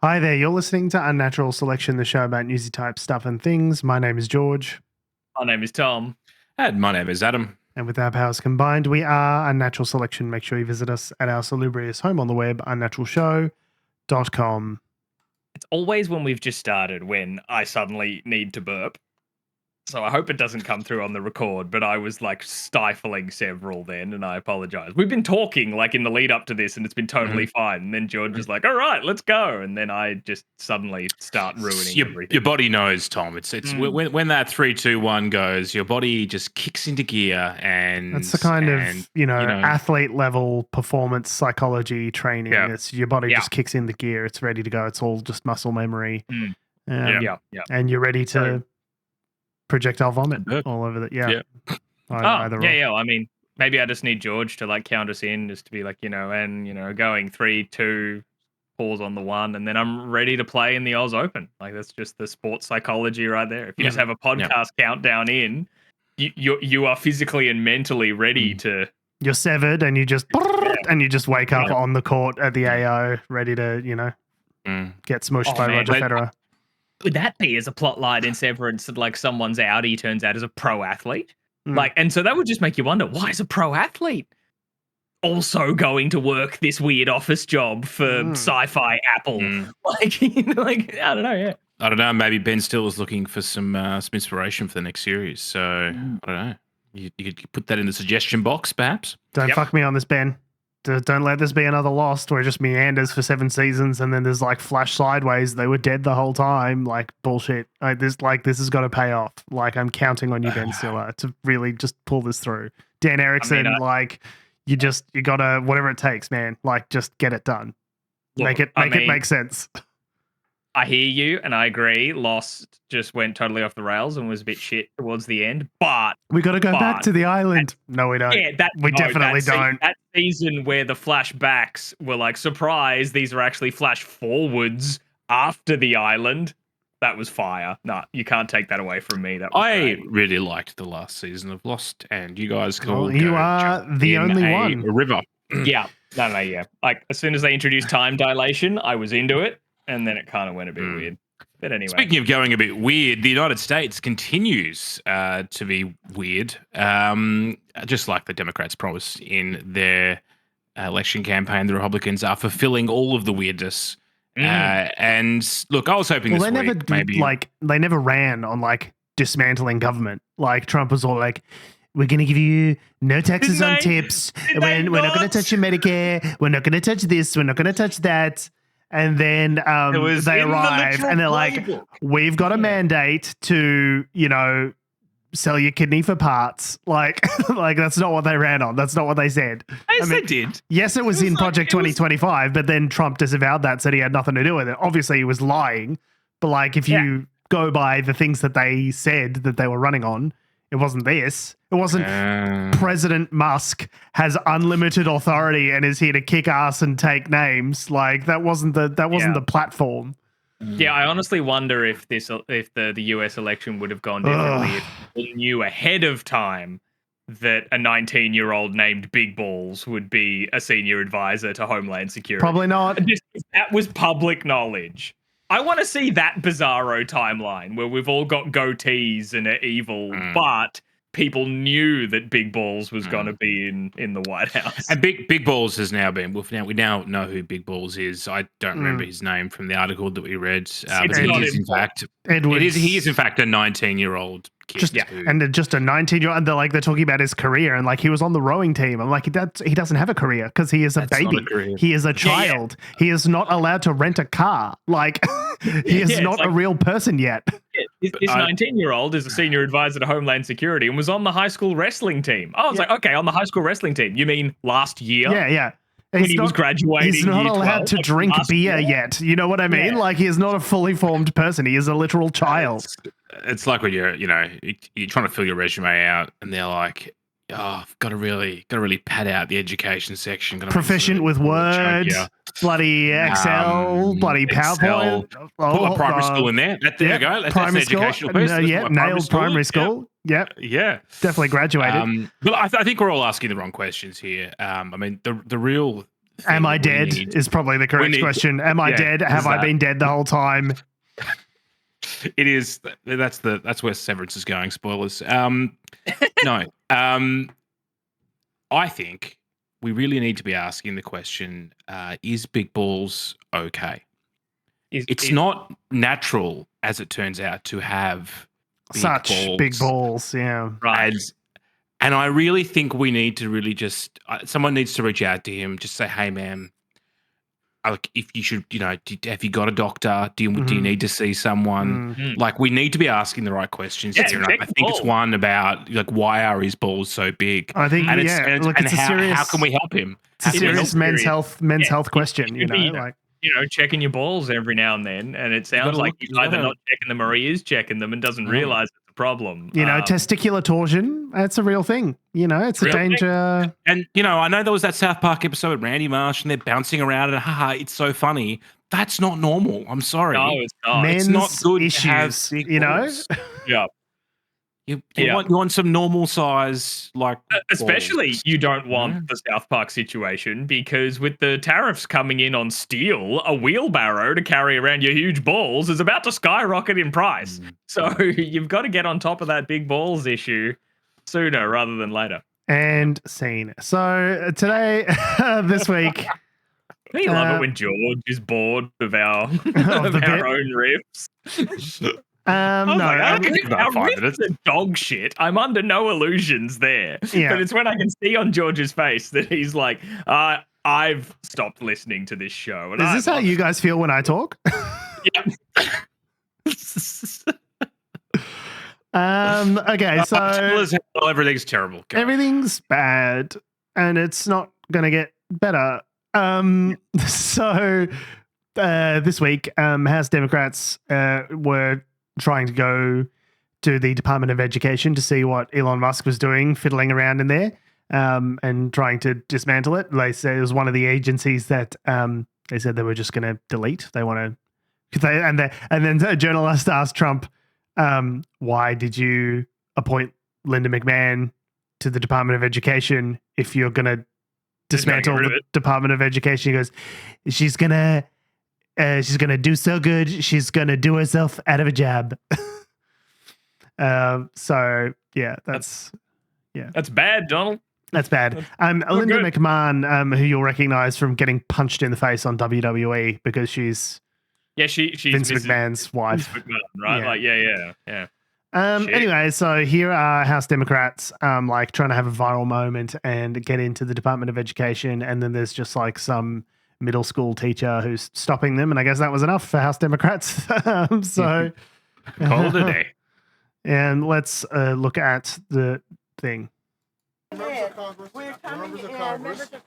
Hi there, you're listening to Unnatural Selection, the show about newsy type stuff and things. My name is George. My name is Tom. And my name is Adam. And with our powers combined, we are Unnatural Selection. Make sure you visit us at our salubrious home on the web, unnaturalshow.com. It's always when we've just started when I suddenly need to burp. So I hope it doesn't come through on the record, but I was like stifling several then, and I apologize. We've been talking like in the lead up to this, and it's been totally fine. And then George was like, all right, let's go. And then I just suddenly start ruining everything. Your body knows, Tom. It's when that 3, 2, 1 goes, your body just kicks into gear, and that's the kind of athlete level performance psychology training. Yeah. It's your body just kicks in the gear. It's ready to go. It's all just muscle memory. And you're ready to projectile vomit all over the I mean, maybe I just need George to like count us in, just to be like, going 3, 2, pause on the 1, and then I'm ready to play in the Oz Open. Like that's just the sports psychology right there. If you just have a podcast countdown in, you are physically and mentally ready to. You're severed, and you just wake up on the court at the AO, ready to get smushed by Roger Federer. Would that be as a plot line in Severance that like someone's outie turns out as a pro athlete? Like, and so that would just make you wonder, why is a pro athlete also going to work this weird office job for sci-fi Apple? Like, I don't know. I don't know. Maybe Ben Still is looking for some inspiration for the next series. So I don't know. You could put that in the suggestion box, perhaps. Don't fuck me on this, Ben. Don't let this be another Lost where it just meanders for 7 seasons and then there's like flash sideways. They were dead the whole time. Like bullshit. This has got to pay off. Like I'm counting on you, Ben Stiller, to really just pull this through. Dan Erickson, you gotta, whatever it takes, man. Like just get it done. Make it make sense. I hear you and I agree. Lost just went totally off the rails and was a bit shit towards the end. But we got to go back to the island. No, we don't. Yeah, we definitely don't. That season where the flashbacks were like, surprise, these are actually flash forwards after the island. That was fire. No, you can't take that away from me. I really liked the last season of Lost, and you guys can all you are the only one. A river. Yeah. No, yeah. Like as soon as they introduced time dilation, I was into it. And then it kind of went a bit weird. But anyway. Speaking of going a bit weird, the United States continues to be weird, just like the Democrats promised in their election campaign. The Republicans are fulfilling all of the weirdness. And look, I was hoping this week maybe... they never ran on like dismantling government. Like Trump was all like, we're going to give you no taxes on tips. We're not going to touch your Medicare. We're not going to touch this. We're not going to touch that. And then they arrive and they're like, we've got a mandate to, sell your kidney for parts. Like that's not what they ran on. That's not what they said. They did. Yes, it was in Project 2025, but then Trump disavowed that, said he had nothing to do with it. Obviously, he was lying. But like, if you go by the things that they said that they were running on, it wasn't this. It wasn't President Musk has unlimited authority and is here to kick ass and take names. Like that wasn't the platform. Yeah, I honestly wonder if the US election would have gone differently if people knew ahead of time that a 19-year-old named Big Balls would be a senior advisor to Homeland Security. Probably not. That was public knowledge. I want to see that bizarro timeline where we've all got goatees and are evil, but people knew that Big Balls was going to be in the White House. And Big Balls has now been. We now know who Big Balls is. I don't remember his name from the article that we read. But he is in fact a 19-year-old kid. Just a 19-year-old, and they're talking about his career, and like he was on the rowing team. I'm like, he doesn't have a career because he is a baby. He is a child. He is not allowed to rent a car. Like he is not a real person yet. This 19-year-old is a senior advisor to Homeland Security and was on the high school wrestling team. I was like, okay, on the high school wrestling team. You mean last year? Yeah. When he was graduating. He's not allowed to drink beer yet. You know what I mean? Like he is not a fully formed person. He is a literal child. It's like when you're trying to fill your resume out and they're like, oh, I've got to really pad out the education section. Proficient with Word, bloody Excel, bloody PowerPoint. Put a primary school in there. There you go. That's an educational piece. Nailed primary school. Yep. Yeah. Definitely graduated. But I think we're all asking the wrong questions here. I mean, the real Am I that we dead? need. Is probably the correct question. Am I dead? Have I been dead the whole time? It is. That's where Severance is going. Spoilers. No. I think we really need to be asking the question: is big balls okay? It's not natural, as it turns out, to have big balls. Yeah. Right. And I really think we need to really just someone needs to reach out to him, just say, "Hey, man, if you should, have you got a doctor? Do you need to see someone?" Like, we need to be asking the right questions here. And I think it's one about why are his balls so big? I think, how can we help him? It's a serious men's health question. Checking your balls every now and then, and it sounds like he's either not checking them or he is checking them and doesn't realize it's a problem. Testicular torsion, that's a real thing. It's a danger. And, I know there was that South Park episode with Randy Marsh and they're bouncing around and it's so funny. That's not normal. I'm sorry. No, it's not. Men's it's not good issues, to have big balls. Yeah. You want some normal size, especially balls. You don't want the South Park situation, because with the tariffs coming in on steel, a wheelbarrow to carry around your huge balls is about to skyrocket in price. So you've got to get on top of that big balls issue sooner rather than later. And scene. So today, this week, I love it when George is bored of our own riffs. No, our riffs are dog shit. I'm under no illusions there. Yeah. But it's when I can see on George's face that he's like, I've stopped listening to this show. And is this how you guys feel when I talk? Yeah. Okay, so everything's terrible. Everything's bad, and it's not gonna get better. So this week, House Democrats were trying to go to the Department of Education to see what Elon Musk was doing, fiddling around in there, and trying to dismantle it. They say it was one of the agencies that they said they were just going to delete. They want to, and then a journalist asked Trump, "Why did you appoint Linda McMahon to the Department of Education if you're going to dismantle the Department of Education?" He goes, "She's gonna do so good. She's gonna do herself out of a job." So yeah, that's bad, Donald. That's bad. Linda McMahon, who you'll recognize from getting punched in the face on WWE because she's she's Vince McMahon's wife, Vince McMahon, right? Yeah. Anyway, so here are House Democrats trying to have a viral moment and get into the Department of Education, and then there's just some middle school teacher who's stopping them, and I guess that was enough for House Democrats. So call it a day. And let's look at the thing. We're coming in.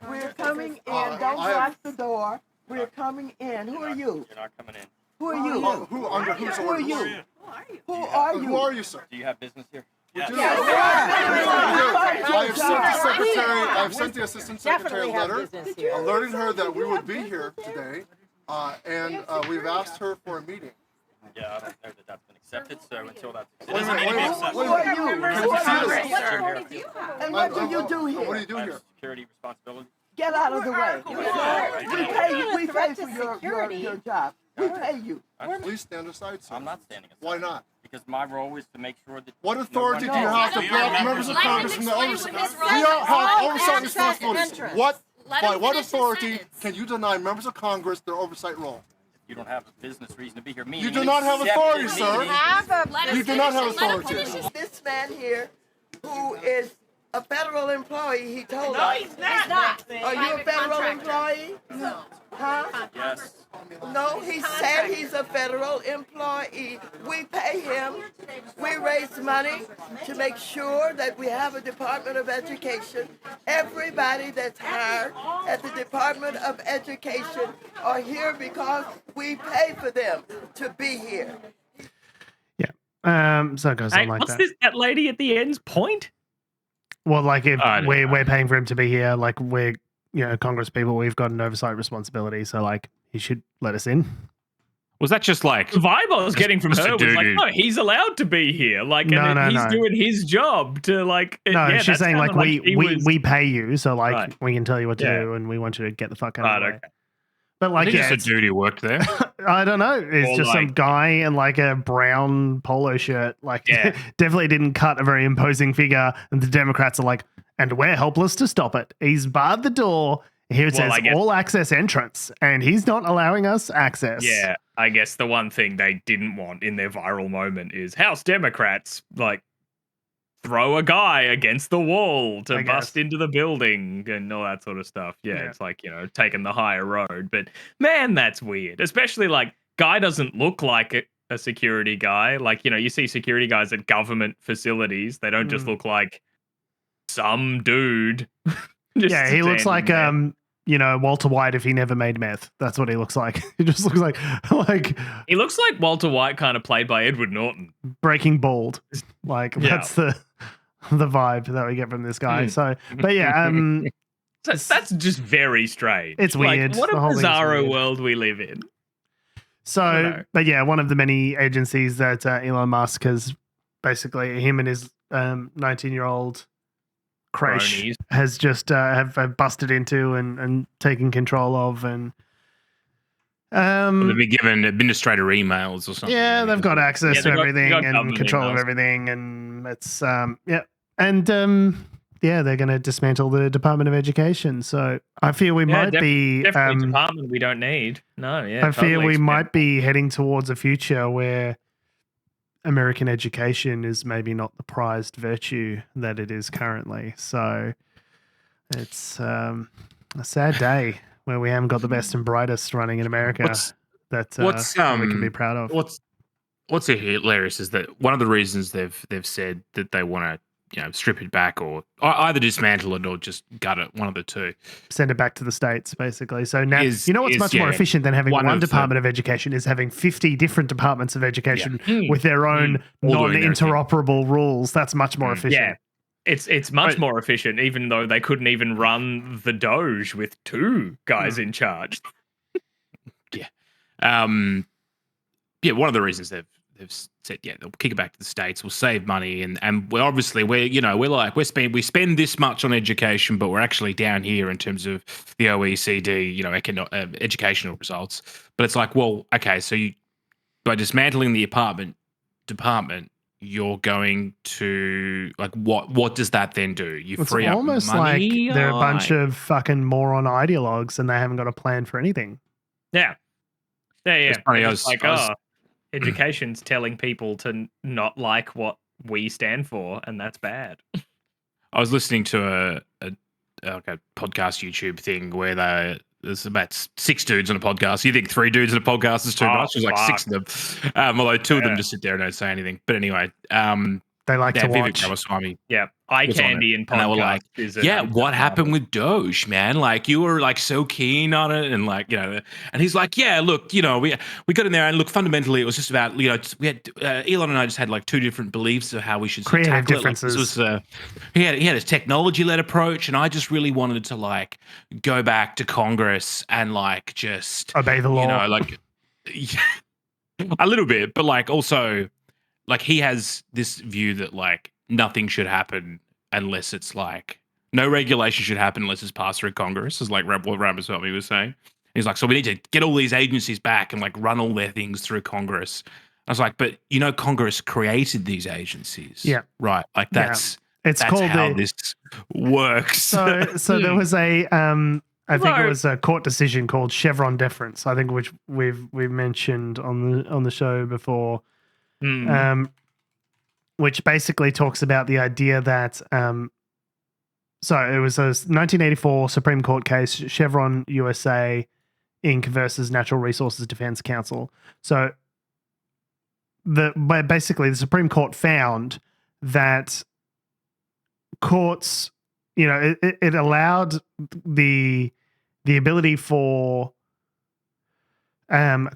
We're coming in. Don't lock the door. We're coming in. Who are you? You're not coming in. Who are you? Who are you? Who are you? Who are you, sir? Do you have business here? Yes. I have sent the assistant secretary a letter alerting her that we would be here today, and we've asked her for a meeting. Yeah, I don't know that that's been accepted, so until that's accepted. Who are you? And what do you do here? What do you do here? Security responsibility. Get out of the way. We pay for your job. We pay you. Please stand aside, sir. I'm not standing aside. Why not? Because my role is to make sure that... What authority do you have to block members of Congress from the oversight? We all have oversight responsibilities. By what authority can you deny members of Congress their oversight role? You don't have a business reason to be here. You do not have authority, sir. You do not have authority. This man here, who is a federal employee, he told us. No, he's not. Are you a federal employee? No. Huh? Yes. No, he said he's a federal employee. We pay him. We raise money to make sure that we have a Department of Education. Everybody that's hired at the Department of Education are here because we pay for them to be here. Yeah. So it goes on like what's that. That lady at the end's point? Well, if we're paying for him to be here, we're Congress people, we've got an oversight responsibility, so he should let us in. Was that just like the vibe I was getting from her was like, no, he's allowed to be here. Like, he's doing his job to like. She's saying like we pay you, so like we can tell you what to do, and we want you to get the fuck out of the way. Okay. But like, it's a dude who worked there. I don't know. It's just some guy in like a brown polo shirt. Like, definitely didn't cut a very imposing figure. And the Democrats are like, and we're helpless to stop it. He's barred the door. Here it says all access entrance, and he's not allowing us access. Yeah, I guess the one thing they didn't want in their viral moment is House Democrats like throw a guy against the wall to bust into the building and all that sort of stuff. Yeah, it's like, taking the higher road. But man, that's weird. Especially like guy doesn't look like a security guy. Like, you see security guys at government facilities. They don't just look like some dude. He looks like Walter White if he never made meth. That's what he looks like. He just looks like he looks like Walter White, kind of played by Edward Norton. Breaking Bald. Like that's the vibe that we get from this guy. So, but that's just very strange. It's weird. Like, what a bizarro world we live in. So, but one of the many agencies that Elon Musk has basically, him and his 19-year-old crash has just have busted into and taken control of, and they've been given administrator emails or something. Yeah, they've got access to everything and control of everything, and it's they're going to dismantle the Department of Education. So I feel we might be definitely department we don't need. No, I feel we might be heading towards a future where American education is maybe not the prized virtue that it is currently. So it's a sad day where we haven't got the best and brightest running in America that we can be proud of. What's hilarious is that one of the reasons they've said that they want to strip it back or either dismantle it or just gut it, one of the two. Send it back to the States, basically. So now, what's much more efficient than having one Department of Education is having 50 different departments of education with their own non-interoperable rules. That's much more efficient. Yeah, it's much more efficient, even though they couldn't even run the DOGE with two guys in charge. One of the reasons they've said, they'll kick it back to the States. We'll save money, and we spend this much on education, but we're actually down here in terms of the OECD, educational results. But it's like, well, okay, so by dismantling the department, you're going to what does that then do? You free up money. It's almost like they're a bunch of fucking moron ideologues, and they haven't got a plan for anything. Yeah. It's funny, education's telling people to not like what we stand for, and that's bad. I was listening to a podcast YouTube thing where there's about 6 dudes on a podcast. You think 3 dudes on a podcast is too much? There's like 6 of them. Although 2 of them just sit there and don't say anything. But anyway, they like to watch. Eye candy and they were like, what happened with Doge, man? Like, you were like so keen on it, and like, and he's like, look, we got in there, and look, fundamentally, it was just about, we had Elon and I just had like 2 different beliefs of how we should creative differences. It. Like, he had a technology-led approach, and I just really wanted to like go back to Congress and like just obey the law, like a little bit, but like also like he has this view that like nothing should happen unless it's like no regulation should happen unless it's passed through Congress, is like what Ramaswamy was saying. He's like, so we need to get all these agencies back and like run all their things through Congress. I was like, but Congress created these agencies. Yeah. Right. Like that's called how this works. So there was I think it was a court decision called Chevron deference, I think, which we've mentioned on the show before. Which basically talks about the idea that, so it was a 1984 Supreme Court case, Chevron USA Inc. versus Natural Resources Defense Council. So basically the Supreme Court found that courts, it allowed the ability for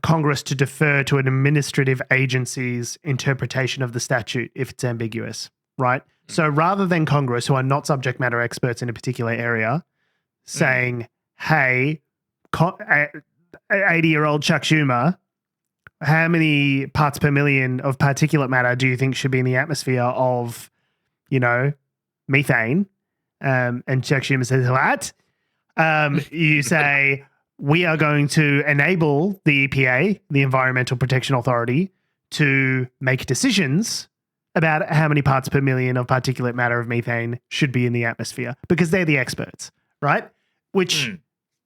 Congress to defer to an administrative agency's interpretation of the statute if it's ambiguous, right? So rather than Congress, who are not subject matter experts in a particular area, saying, hey, 80-year-old Chuck Schumer, how many parts per million of particulate matter do you think should be in the atmosphere of, methane? And Chuck Schumer says, what? You say, we are going to enable the EPA, the Environmental Protection Authority, to make decisions about how many parts per million of particulate matter of methane should be in the atmosphere, because they're the experts, right? Which,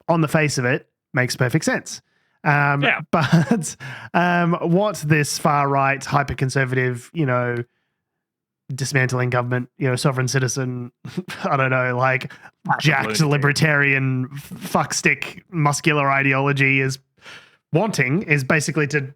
on the face of it, makes perfect sense. But what this far-right, hyper-conservative, dismantling government, sovereign citizen, I don't know, like jacked libertarian fuckstick muscular ideology is wanting is basically to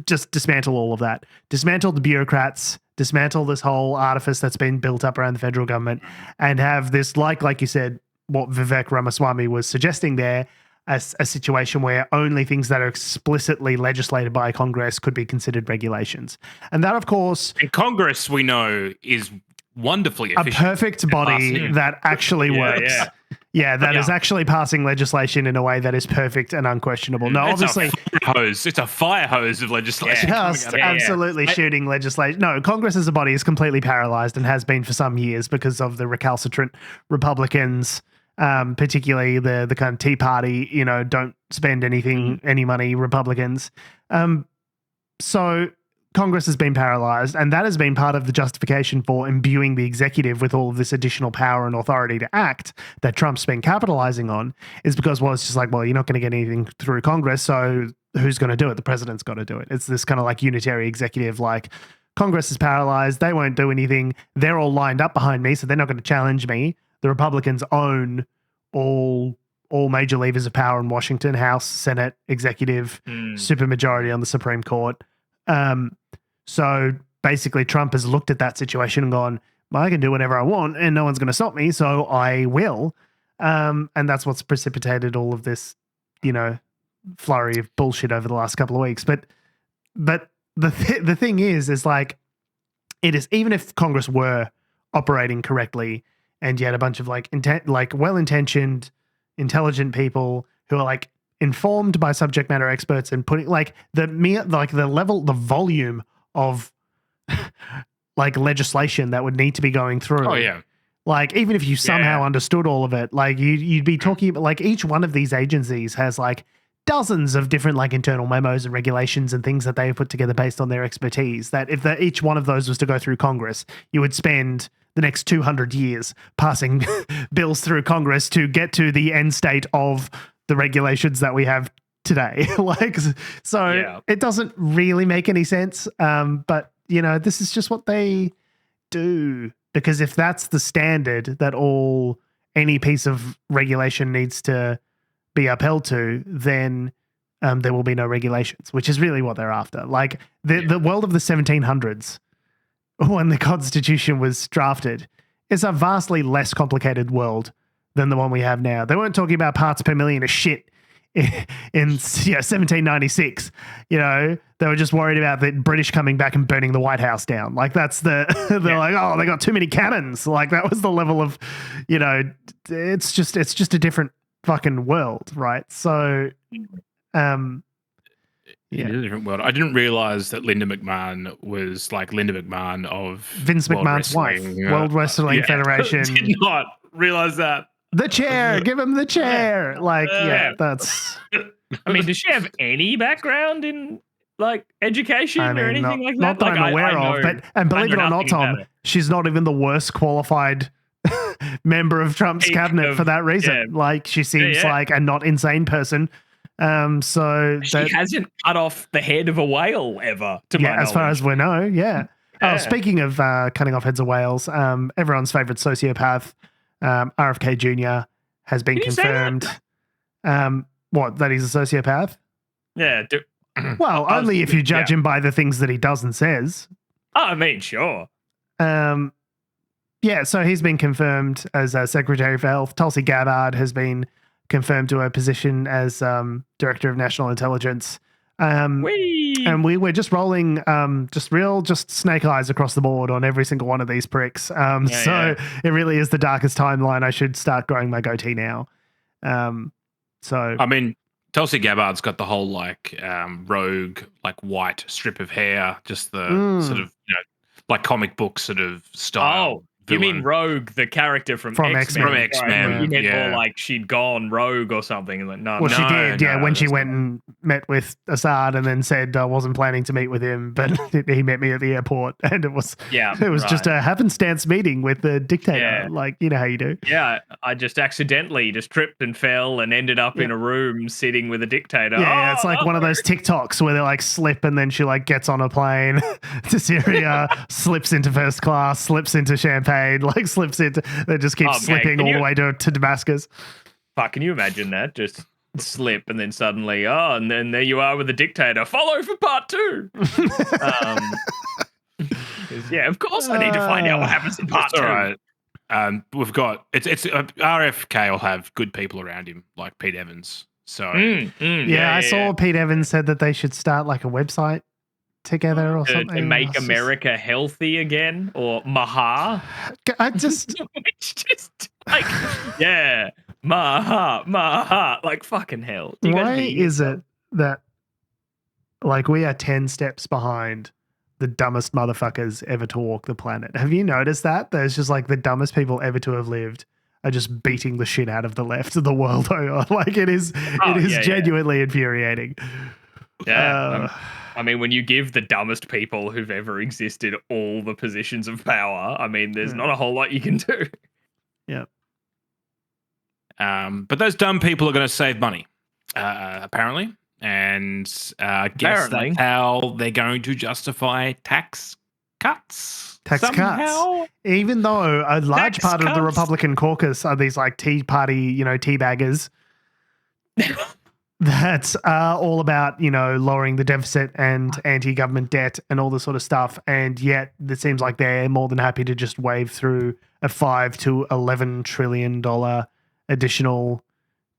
just dismantle all of that. Dismantle the bureaucrats, dismantle this whole artifice that's been built up around the federal government, and have this, like you said, what Vivek Ramaswamy was suggesting there, as a situation where only things that are explicitly legislated by Congress could be considered regulations. And that, of course... And Congress, we know, is wonderfully efficient. A perfect body that actually works. Yeah, that is actually passing legislation in a way that is perfect and unquestionable. No, obviously... It's a fire hose of legislation. Just absolutely shooting legislation. No, Congress as a body is completely paralyzed and has been for some years because of the recalcitrant Republicans... particularly the kind of Tea Party, don't spend any money, Republicans. So Congress has been paralyzed, and that has been part of the justification for imbuing the executive with all of this additional power and authority to act that Trump's been capitalizing on, is because, it's just like, you're not going to get anything through Congress, so who's going to do it? The president's got to do it. It's this kind of like unitary executive, like Congress is paralyzed, they won't do anything, they're all lined up behind me, so they're not going to challenge me. The Republicans own all major levers of power in Washington, House, Senate, executive, supermajority on the Supreme Court. So basically Trump has looked at that situation and gone, I can do whatever I want and no one's going to stop me, so I will. And that's what's precipitated all of this, flurry of bullshit over the last couple of weeks. But the thing is like, it is, even if Congress were operating correctly, and yet a bunch of well-intentioned, intelligent people who are like informed by subject matter experts and putting the volume of like legislation that would need to be going through. Oh yeah. Like, even if you somehow understood all of it, like you'd be talking about, like, each one of these agencies has like dozens of different like internal memos and regulations and things that they have put together based on their expertise, that if each one of those was to go through Congress, you would spend the next 200 years passing bills through Congress to get to the end state of the regulations that we have today. It doesn't really make any sense. But this is just what they do, because if that's the standard that any piece of regulation needs to be upheld to, then there will be no regulations, which is really what they're after. Like the world of the 1700s, when the Constitution was drafted, is a vastly less complicated world than the one we have now. They weren't talking about parts per million of shit in 1796. They were just worried about the British coming back and burning the White House down. Like, that's they're like, oh, they got too many cannons. Like, that was the level of, it's just a different fucking world, right? So, It is a different world. I didn't realize that Linda McMahon was like Linda McMahon of Vince McMahon's wife, World Wrestling Federation. I did not realize that. The chair, give him the chair. That's. I mean, does she have any background in like education or anything like that? Not that I'm aware of, and believe it or not, Tom, she's not even the worst qualified member of Trump's cabinet for that reason. Yeah. Like, she seems like a not insane person. So she hasn't cut off the head of a whale ever, to my knowledge. As far as we know, Oh, speaking of cutting off heads of whales, everyone's favorite sociopath, RFK Jr. has been confirmed. That he's a sociopath? Yeah. Well, only if you judge him by the things that he does and says. I mean, sure. So he's been confirmed as Secretary of Health. Tulsi Gabbard has been confirmed to her position as Director of National Intelligence. And we're just rolling just snake eyes across the board on every single one of these pricks. It really is the darkest timeline. I should start growing my goatee now. I mean, Tulsi Gabbard's got the whole rogue white strip of hair, just the sort of like comic book sort of style. Oh, you mean Rogue, the character from X-Men? From X-Men. Right? You meant more like she'd gone rogue or something. Like, no, well, she did, when she went and met with Assad and then said I wasn't planning to meet with him, but he met me at the airport, and it was just a happenstance meeting with the dictator, like you know how you do. Yeah, I just accidentally just tripped and fell and ended up in a room sitting with a dictator. Yeah, it's like one of those TikToks where they like slip and then she like gets on a plane to Syria, slips into first class, slips into champagne. Like slips into, they just keep slipping all the way to Damascus. Fuck, can you imagine that? Just slip and then suddenly, and then there you are with the dictator. Follow for part 2. Yeah, of course I need to find out what happens in part 2. All right. We've got RFK will have good people around him, like Pete Evans. So I saw Pete Evans said that they should start like a website together or something. To make America healthy again, or Maha. I just like, Maha, like fucking hell. Why is it that like we are 10 steps behind the dumbest motherfuckers ever to walk the planet? Have you noticed that? There's just like the dumbest people ever to have lived are just beating the shit out of the left of the world over. Like it is genuinely infuriating. Yeah. I mean, when you give the dumbest people who've ever existed all the positions of power, I mean, there's not a whole lot you can do. Yeah. But those dumb people are going to save money, apparently. And I guess that's how they're going to justify tax cuts. Cuts. Even though a large part of the Republican caucus are these like Tea Party, tea baggers. That's all about, lowering the deficit and anti-government debt and all this sort of stuff. And yet it seems like they're more than happy to just wave through a $5 to $11 trillion additional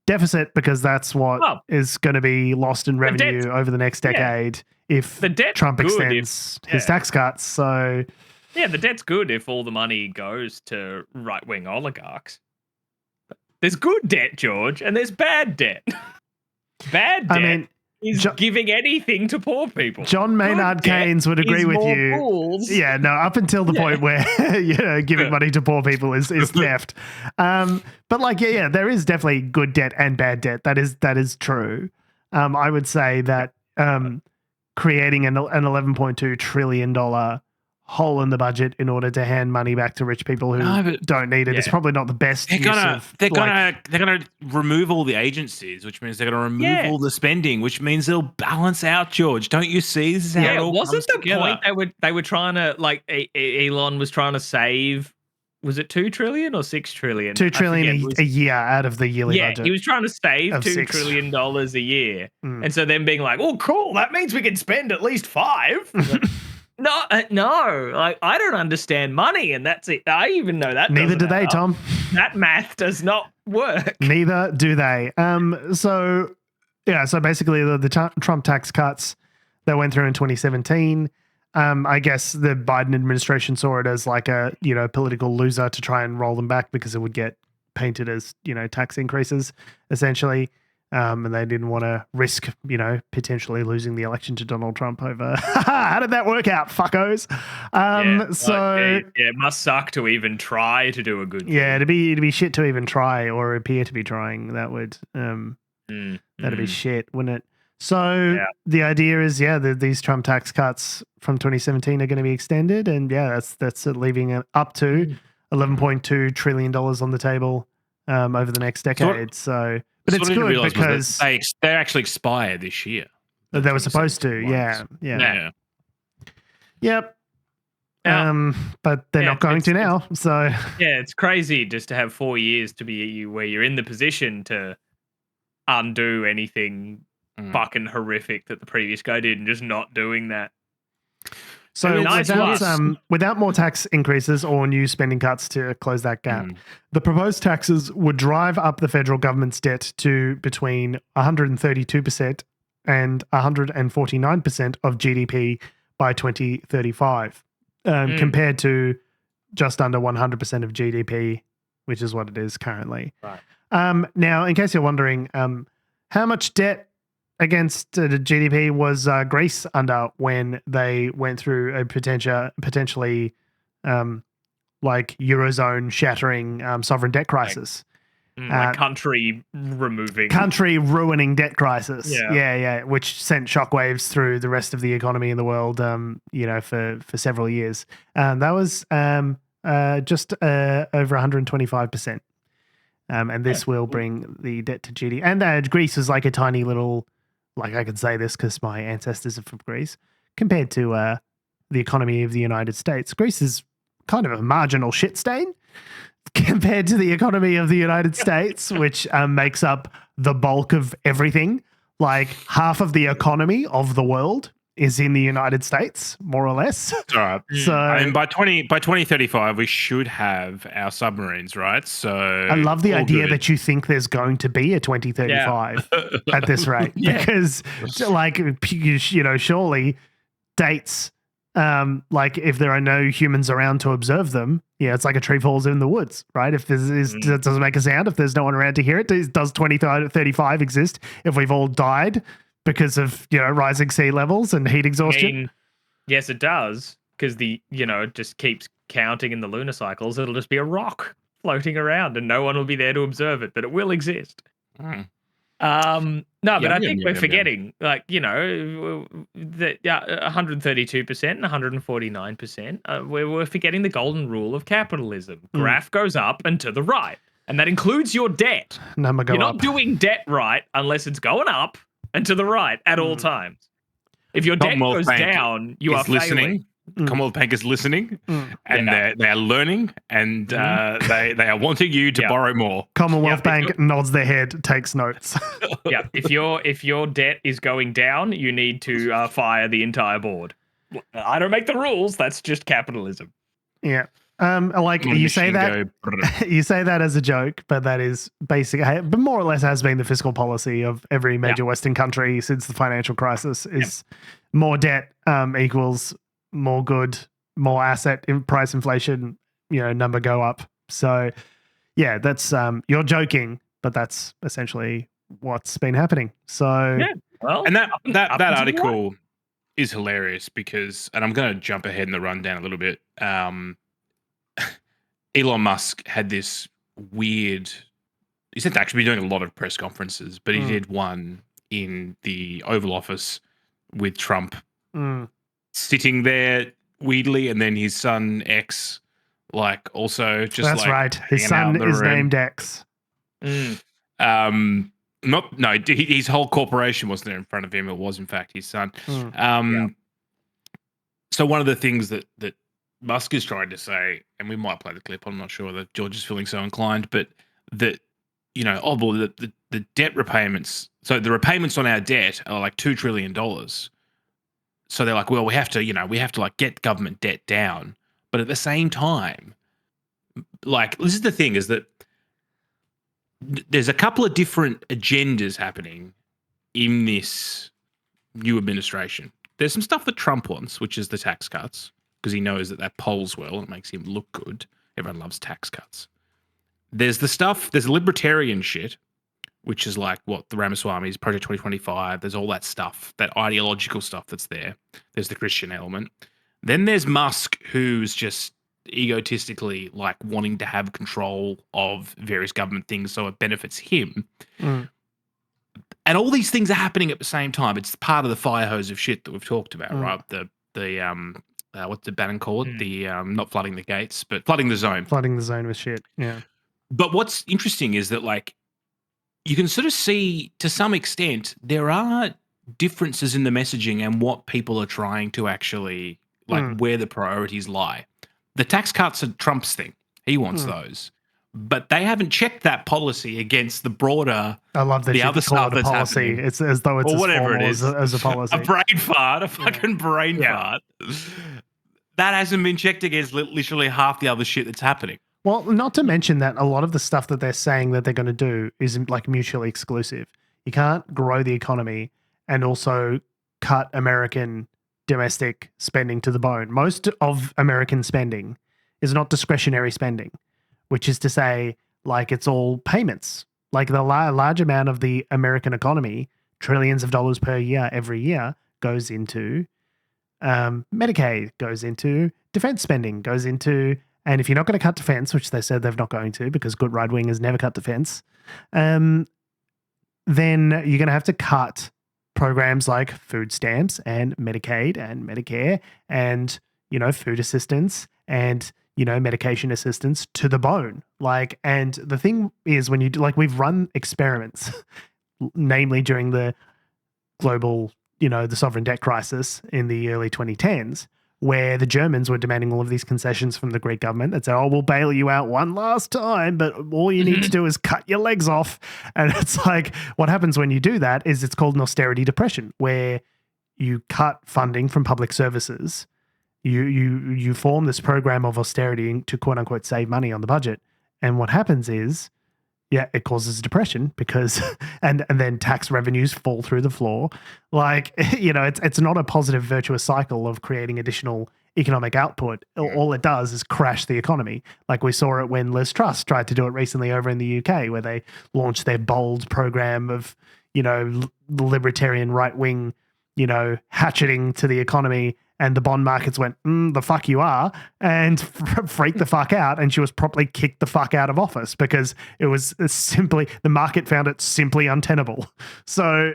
deficit because that's what is going to be lost in revenue over the next decade if Trump extends his tax cuts. So, yeah, the debt's good if all the money goes to right-wing oligarchs. There's good debt, George, and there's bad debt. Bad debt is giving anything to poor people. John Maynard Keynes would agree with you. Fools. Yeah, no, up until the point where giving money to poor people is theft. But like, there is definitely good debt and bad debt. That is true. I would say that creating an $11.2 trillion hole in the budget in order to hand money back to rich people who don't need it is probably not the best they're gonna remove all the agencies, which means they're gonna remove all the spending, which means they'll balance out, George. Don't you see? This is how it all wasn't comes the together. point they were trying to Elon was trying to save, was it 2 trillion or 6 trillion? 2 trillion a year out of the yearly budget. Yeah, he was trying to save $2 trillion a year. And so then being like, oh cool, that means we can spend at least 5. No, like I don't understand money, and that's it. I even know that. Neither do they, Tom. That math does not work. Neither do they. So basically the Trump tax cuts that went through in 2017. I guess the Biden administration saw it as like a political loser to try and roll them back because it would get painted as tax increases essentially. And they didn't want to risk, potentially losing the election to Donald Trump over. How did that work out, fuckos? It must suck to even try to do a good thing. Yeah, it'd be shit to even try or appear to be trying. That would that'd be shit, wouldn't it? So the idea is, these Trump tax cuts from 2017 are going to be extended, and that's leaving it up to $11.2 trillion on the table over the next decade. But it's good because they actually expire this year. They were supposed to, yeah. Yep. But they're not going to now. So it's crazy just to have 4 years to be where you're in the position to undo anything fucking horrific that the previous guy did, and just not doing that. So without more tax increases or new spending cuts to close that gap, the proposed taxes would drive up the federal government's debt to between 132% and 149% of GDP by 2035, compared to just under 100% of GDP, which is what it is currently. Right. Now, in case you're wondering, how much debt against the GDP was Greece under when they went through a potentially like Eurozone shattering sovereign debt crisis. Like country ruining debt crisis. Yeah, which sent shockwaves through the rest of the economy in the world, for several years. That was just over 125%. And this will bring the debt to GDP. And Greece is like a tiny little, like I can say this because my ancestors are from Greece, compared to the economy of the United States. Greece is kind of a marginal shit stain compared to the economy of the United States, which makes up the bulk of everything. Like half of the economy of the world is in the United States, more or less. All right. So by 2035, we should have our submarines, right? So I love the idea that you think there's going to be a 2035 at this rate, because surely dates. Like if there are no humans around to observe them, it's like a tree falls in the woods, right? If it doesn't make a sound, if there's no one around to hear it, does 2035 exist if we've all died because of, rising sea levels and heat exhaustion? I mean, yes, it does, because it just keeps counting in the lunar cycles. It'll just be a rock floating around and no one will be there to observe it, but it will exist. I think we're forgetting, that 132% and 149%. We're forgetting the golden rule of capitalism. Graph goes up and to the right, and that includes your debt. Number go You're up. not doing debt right unless it's going up and to the right at all times. If your debt goes down, you are listening. failing. Commonwealth Bank is listening, and they are learning, and they are wanting you to borrow more. Commonwealth Bank nods their head, takes notes. If your debt is going down, you need to fire the entire board. I don't make the rules. That's just capitalism. Yeah. You say that as a joke, but that is basic, but more or less has been the fiscal policy of every major Western country since the financial crisis. Is more debt equals more good, more asset price inflation, number go up. So that's you're joking, but that's essentially what's been happening. So and that article is hilarious because, and I'm going to jump ahead in the rundown a little bit. Elon Musk had this weird, he said to actually be doing a lot of press conferences, but he did one in the Oval Office with Trump sitting there weirdly, and then his son X, also just that's right. His son is named X. His whole corporation wasn't there in front of him. It was in fact his son. So one of the things that Musk is trying to say, and we might play the clip, I'm not sure that George is feeling so inclined, but that, the debt repayments, so the repayments on our debt are like $2 trillion. So they're like, well, we have to get government debt down. But at the same time, this is the thing, is that there's a couple of different agendas happening in this new administration. There's some stuff that Trump wants, which is the tax cuts, because he knows that polls well. It makes him look good. Everyone loves tax cuts. There's libertarian shit, which is like the Ramaswamy's Project 2025. There's all that stuff, that ideological stuff that's there. There's the Christian element. Then there's Musk, who's just egotistically wanting to have control of various government things so it benefits him. And all these things are happening at the same time. It's part of the fire hose of shit that we've talked about, right? The what's the Bannon call it? The not flooding the gates, but flooding the zone. Flooding the zone with shit. Yeah. But what's interesting is that you can sort of see, to some extent, there are differences in the messaging and what people are trying to actually, where the priorities lie. The tax cuts are Trump's thing. He wants those. But they haven't checked that policy against the broader, I love that the other stuff that's policy. happening. It's as though it's or whatever it is as a policy. A brain fart, a fucking brain fart. That hasn't been checked against literally half the other shit that's happening. Well, not to mention that a lot of the stuff that they're saying that they're going to do is mutually exclusive. You can't grow the economy and also cut American domestic spending to the bone. Most of American spending is not discretionary spending, which is to say, it's all payments. The large amount of the American economy trillions of dollars per year every year goes into Medicaid, goes into defense spending, goes into, and if you're not going to cut defense, which they said they're not going to because good right wingers never cut defense, then you're going to have to cut programs like food stamps and Medicaid and Medicare and, food assistance and, medication assistance to the bone. And the thing is, when you do, we've run experiments, namely during the global, the sovereign debt crisis in the early 2010s, where the Germans were demanding all of these concessions from the Greek government that said, we'll bail you out one last time, but all you need to do is cut your legs off. And it's what happens when you do that is it's called an austerity depression, where you cut funding from public services. You form this program of austerity to quote unquote save money on the budget. And what happens is, it causes depression because, and then tax revenues fall through the floor. It's not a positive virtuous cycle of creating additional economic output. All it does is crash the economy. We saw it when Liz Truss tried to do it recently over in the UK, where they launched their bold program of, the libertarian right wing, hatcheting to the economy. And the bond markets went, the fuck you are, and freaked the fuck out. And she was properly kicked the fuck out of office because it was simply, the market found it simply untenable. So,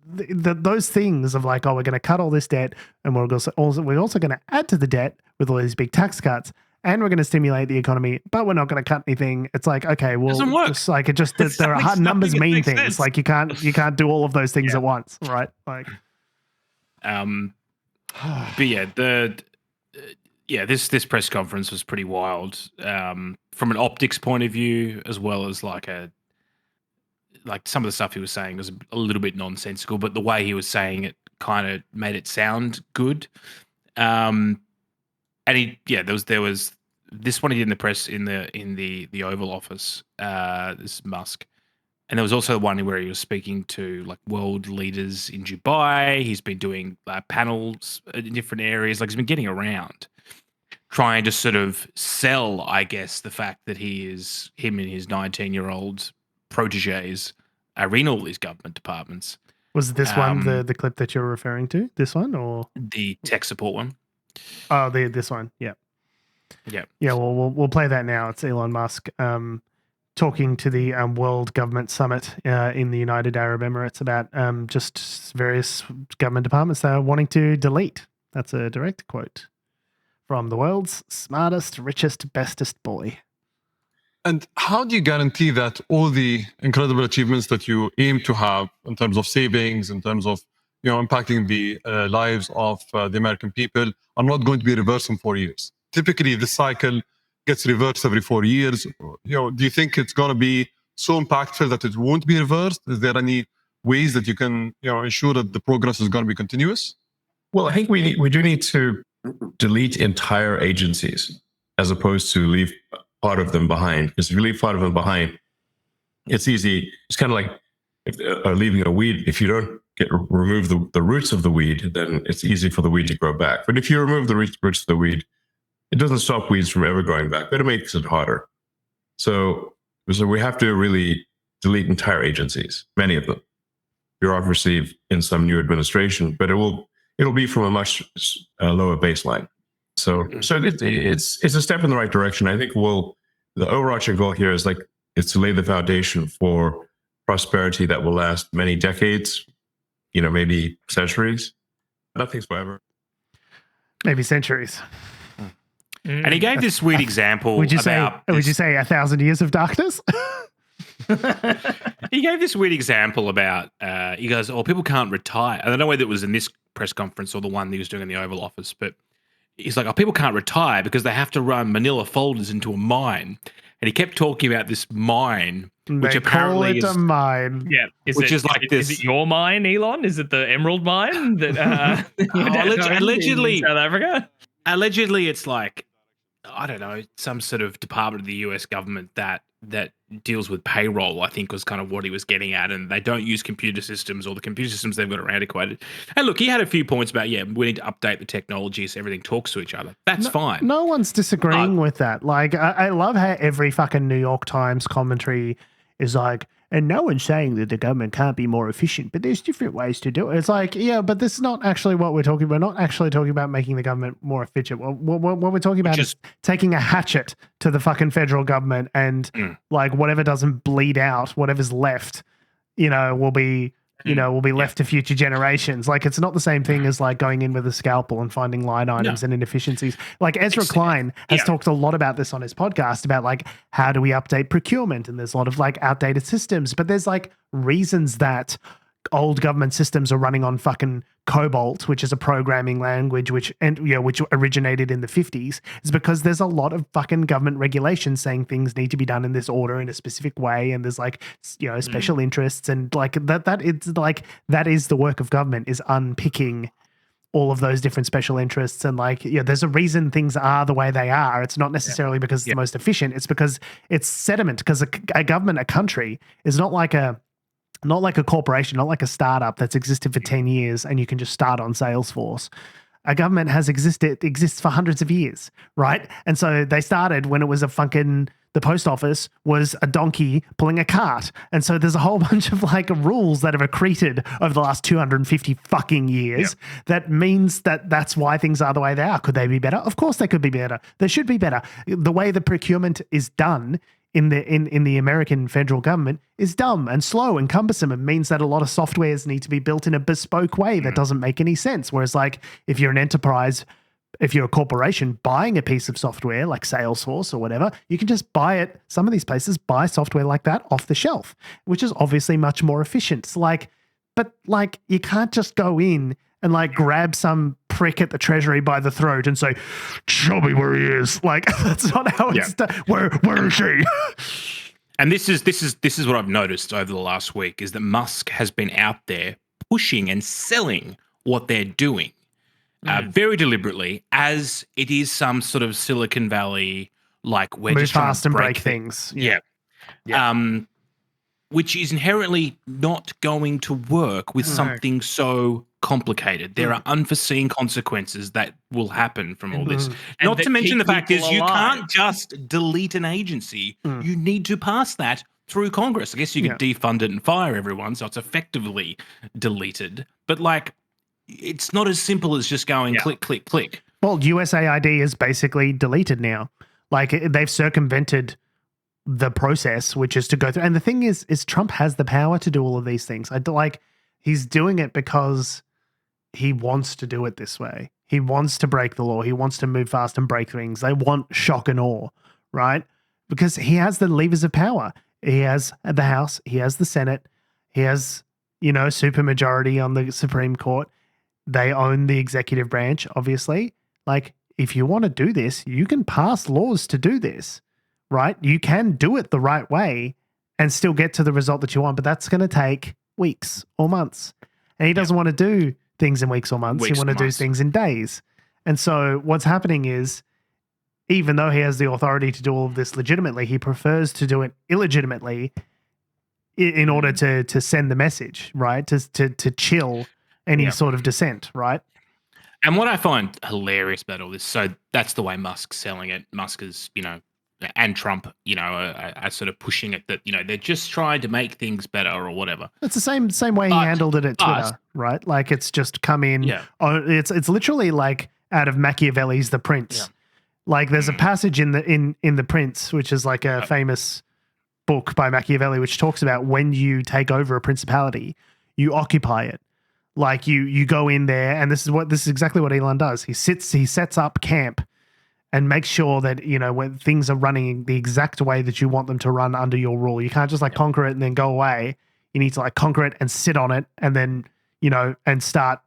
those things of we're going to cut all this debt, and we're also going to add to the debt with all these big tax cuts, and we're going to stimulate the economy, but we're not going to cut anything. It's okay, well, doesn't work. There are hard numbers mean things. Sense. You can't do all of those things at once, right? But this press conference was pretty wild from an optics point of view, as well as some of the stuff he was saying was a little bit nonsensical, but the way he was saying it kind of made it sound good. And there was this one he did in the press in the Oval Office, this Musk. And there was also the one where he was speaking to world leaders in Dubai. He's been doing panels in different areas. He's been getting around, trying to sort of sell, I guess, the fact that him and his 19-year-old proteges are in all these government departments. Was this one the clip that you're referring to? This one or the tech support one? Oh, this one. Yeah. Yeah. Yeah. Well, we'll play that now. It's Elon Musk. Talking to the World Government Summit in the United Arab Emirates about just various government departments they are wanting to delete. That's a direct quote from the world's smartest, richest, bestest boy. And how do you guarantee that all the incredible achievements that you aim to have in terms of savings, in terms of impacting the lives of the American people are not going to be reversed in 4 years? Typically, the cycle gets reversed every 4 years. Do you think it's going to be so impactful that it won't be reversed? Is there any ways that you can ensure that the progress is going to be continuous? Well, I think we do need to delete entire agencies as opposed to leave part of them behind. Because if you leave part of them behind, it's easy. It's kind of like leaving a weed. If you don't remove the roots of the weed, then it's easy for the weed to grow back. But if you remove the roots of the weed, it doesn't stop weeds from ever growing back, but it makes it harder. So we have to really delete entire agencies, many of them. Bureaucracy in some new administration, but it'll be from a much lower baseline. So it's a step in the right direction. I think the overarching goal here is to lay the foundation for prosperity that will last many decades, maybe centuries. Nothing's forever. Maybe centuries. And he gave this weird example. Would you say 1,000 years of darkness? He gave this weird example about, he goes, people can't retire. I don't know whether it was in this press conference or the one that he was doing in the Oval Office, but he's like, people can't retire because they have to run manila folders into a mine. And he kept talking about this mine, which apparently is a mine. Yeah, is it your mine, Elon? Is it the Emerald Mine that allegedly in South Africa? Allegedly, it's I don't know, some sort of department of the US government that deals with payroll, I think was kind of what he was getting at. And they don't use computer systems, or the computer systems they've got are antiquated. And look, he had a few points about, we need to update the technology so everything talks to each other. That's fine. No one's disagreeing with that. I love how every fucking New York Times commentary is and no one's saying that the government can't be more efficient, but there's different ways to do it. It's like, yeah, but this is not actually what we're talking about. We're not actually talking about making the government more efficient. What we're talking about is taking a hatchet to the fucking federal government and like whatever doesn't bleed out, whatever's left, will be left to future generations. Like, it's not the same thing as like going in with a scalpel and finding line items and inefficiencies. Like Ezra Klein has talked a lot about this on his podcast about like, how do we update procurement? And there's a lot of like outdated systems, but there's like reasons that old government systems are running on fucking COBOL, which is a programming language which originated in the 50s, is because there's a lot of fucking government regulations saying things need to be done in this order in a specific way, and there's like special interests, and like that is the work of government, is unpicking all of those different special interests. And like, there's a reason things are the way they are. It's not necessarily because it's the most efficient, it's because it's sediment, because a government, a country is not like a corporation, not like a startup that's existed for 10 years and you can just start on Salesforce. A government exists for hundreds of years, right? And so they started when it was the post office was a donkey pulling a cart. And so there's a whole bunch of like rules that have accreted over the last 250 fucking years. That means that's why things are the way they are. Could they be better? Of course they could be better. They should be better. The way the procurement is done in the American federal government is dumb and slow and cumbersome, and means that a lot of softwares need to be built in a bespoke way that doesn't make any sense. Whereas like if you're an enterprise, if you're a corporation buying a piece of software like Salesforce or whatever, you can just buy it. Some of these places buy software like that off the shelf, which is obviously much more efficient. It's like, but like you can't just go in and like grab some prick at the Treasury by the throat and say, "Show me where he is." Like, that's not how it's done. Where is she? And this is what I've noticed over the last week, is that Musk has been out there pushing and selling what they're doing very deliberately, as it is some sort of Silicon Valley, like we're move just trying fast to and break things. Which is inherently not going to work with something so complicated. There are unforeseen consequences that will happen from all this. Not to mention the fact is you can't just delete an agency. You need to pass that through Congress. I guess you could defund it and fire everyone, so it's effectively deleted. But like, it's not as simple as just going click, click, click. Well, USAID is basically deleted now. Like, they've circumvented the process, which is to go through. And the thing is Trump has the power to do all of these things. He's doing it because he wants to do it this way. He wants to break the law. He wants to move fast and break things. They want shock and awe, right? Because he has the levers of power. He has the House. He has the Senate. He has, supermajority on the Supreme Court. They own the executive branch, obviously. Like, if you want to do this, you can pass laws to do this. Right? You can do it the right way and still get to the result that you want, but that's going to take weeks or months. And he doesn't want to do things in weeks or months. He wants to do things in days. And so what's happening is, even though he has the authority to do all of this legitimately, he prefers to do it illegitimately in order to send the message, right? To chill any sort of dissent, right? And what I find hilarious about all this, so that's the way Musk's selling it. Musk is, and Trump, are sort of pushing it that, they're just trying to make things better or whatever. It's the same way he handled it at Twitter, right? Like, it's just come in. Yeah. It's literally like out of Machiavelli's The Prince. Yeah. Like, there's a passage in the Prince, which is like a famous book by Machiavelli, which talks about when you take over a principality, you occupy it. Like, you go in there, and this is exactly what Elon does. He sets up camp and make sure that, when things are running the exact way that you want them to run under your rule. You can't just conquer it and then go away. You need to conquer it and sit on it, and then, and start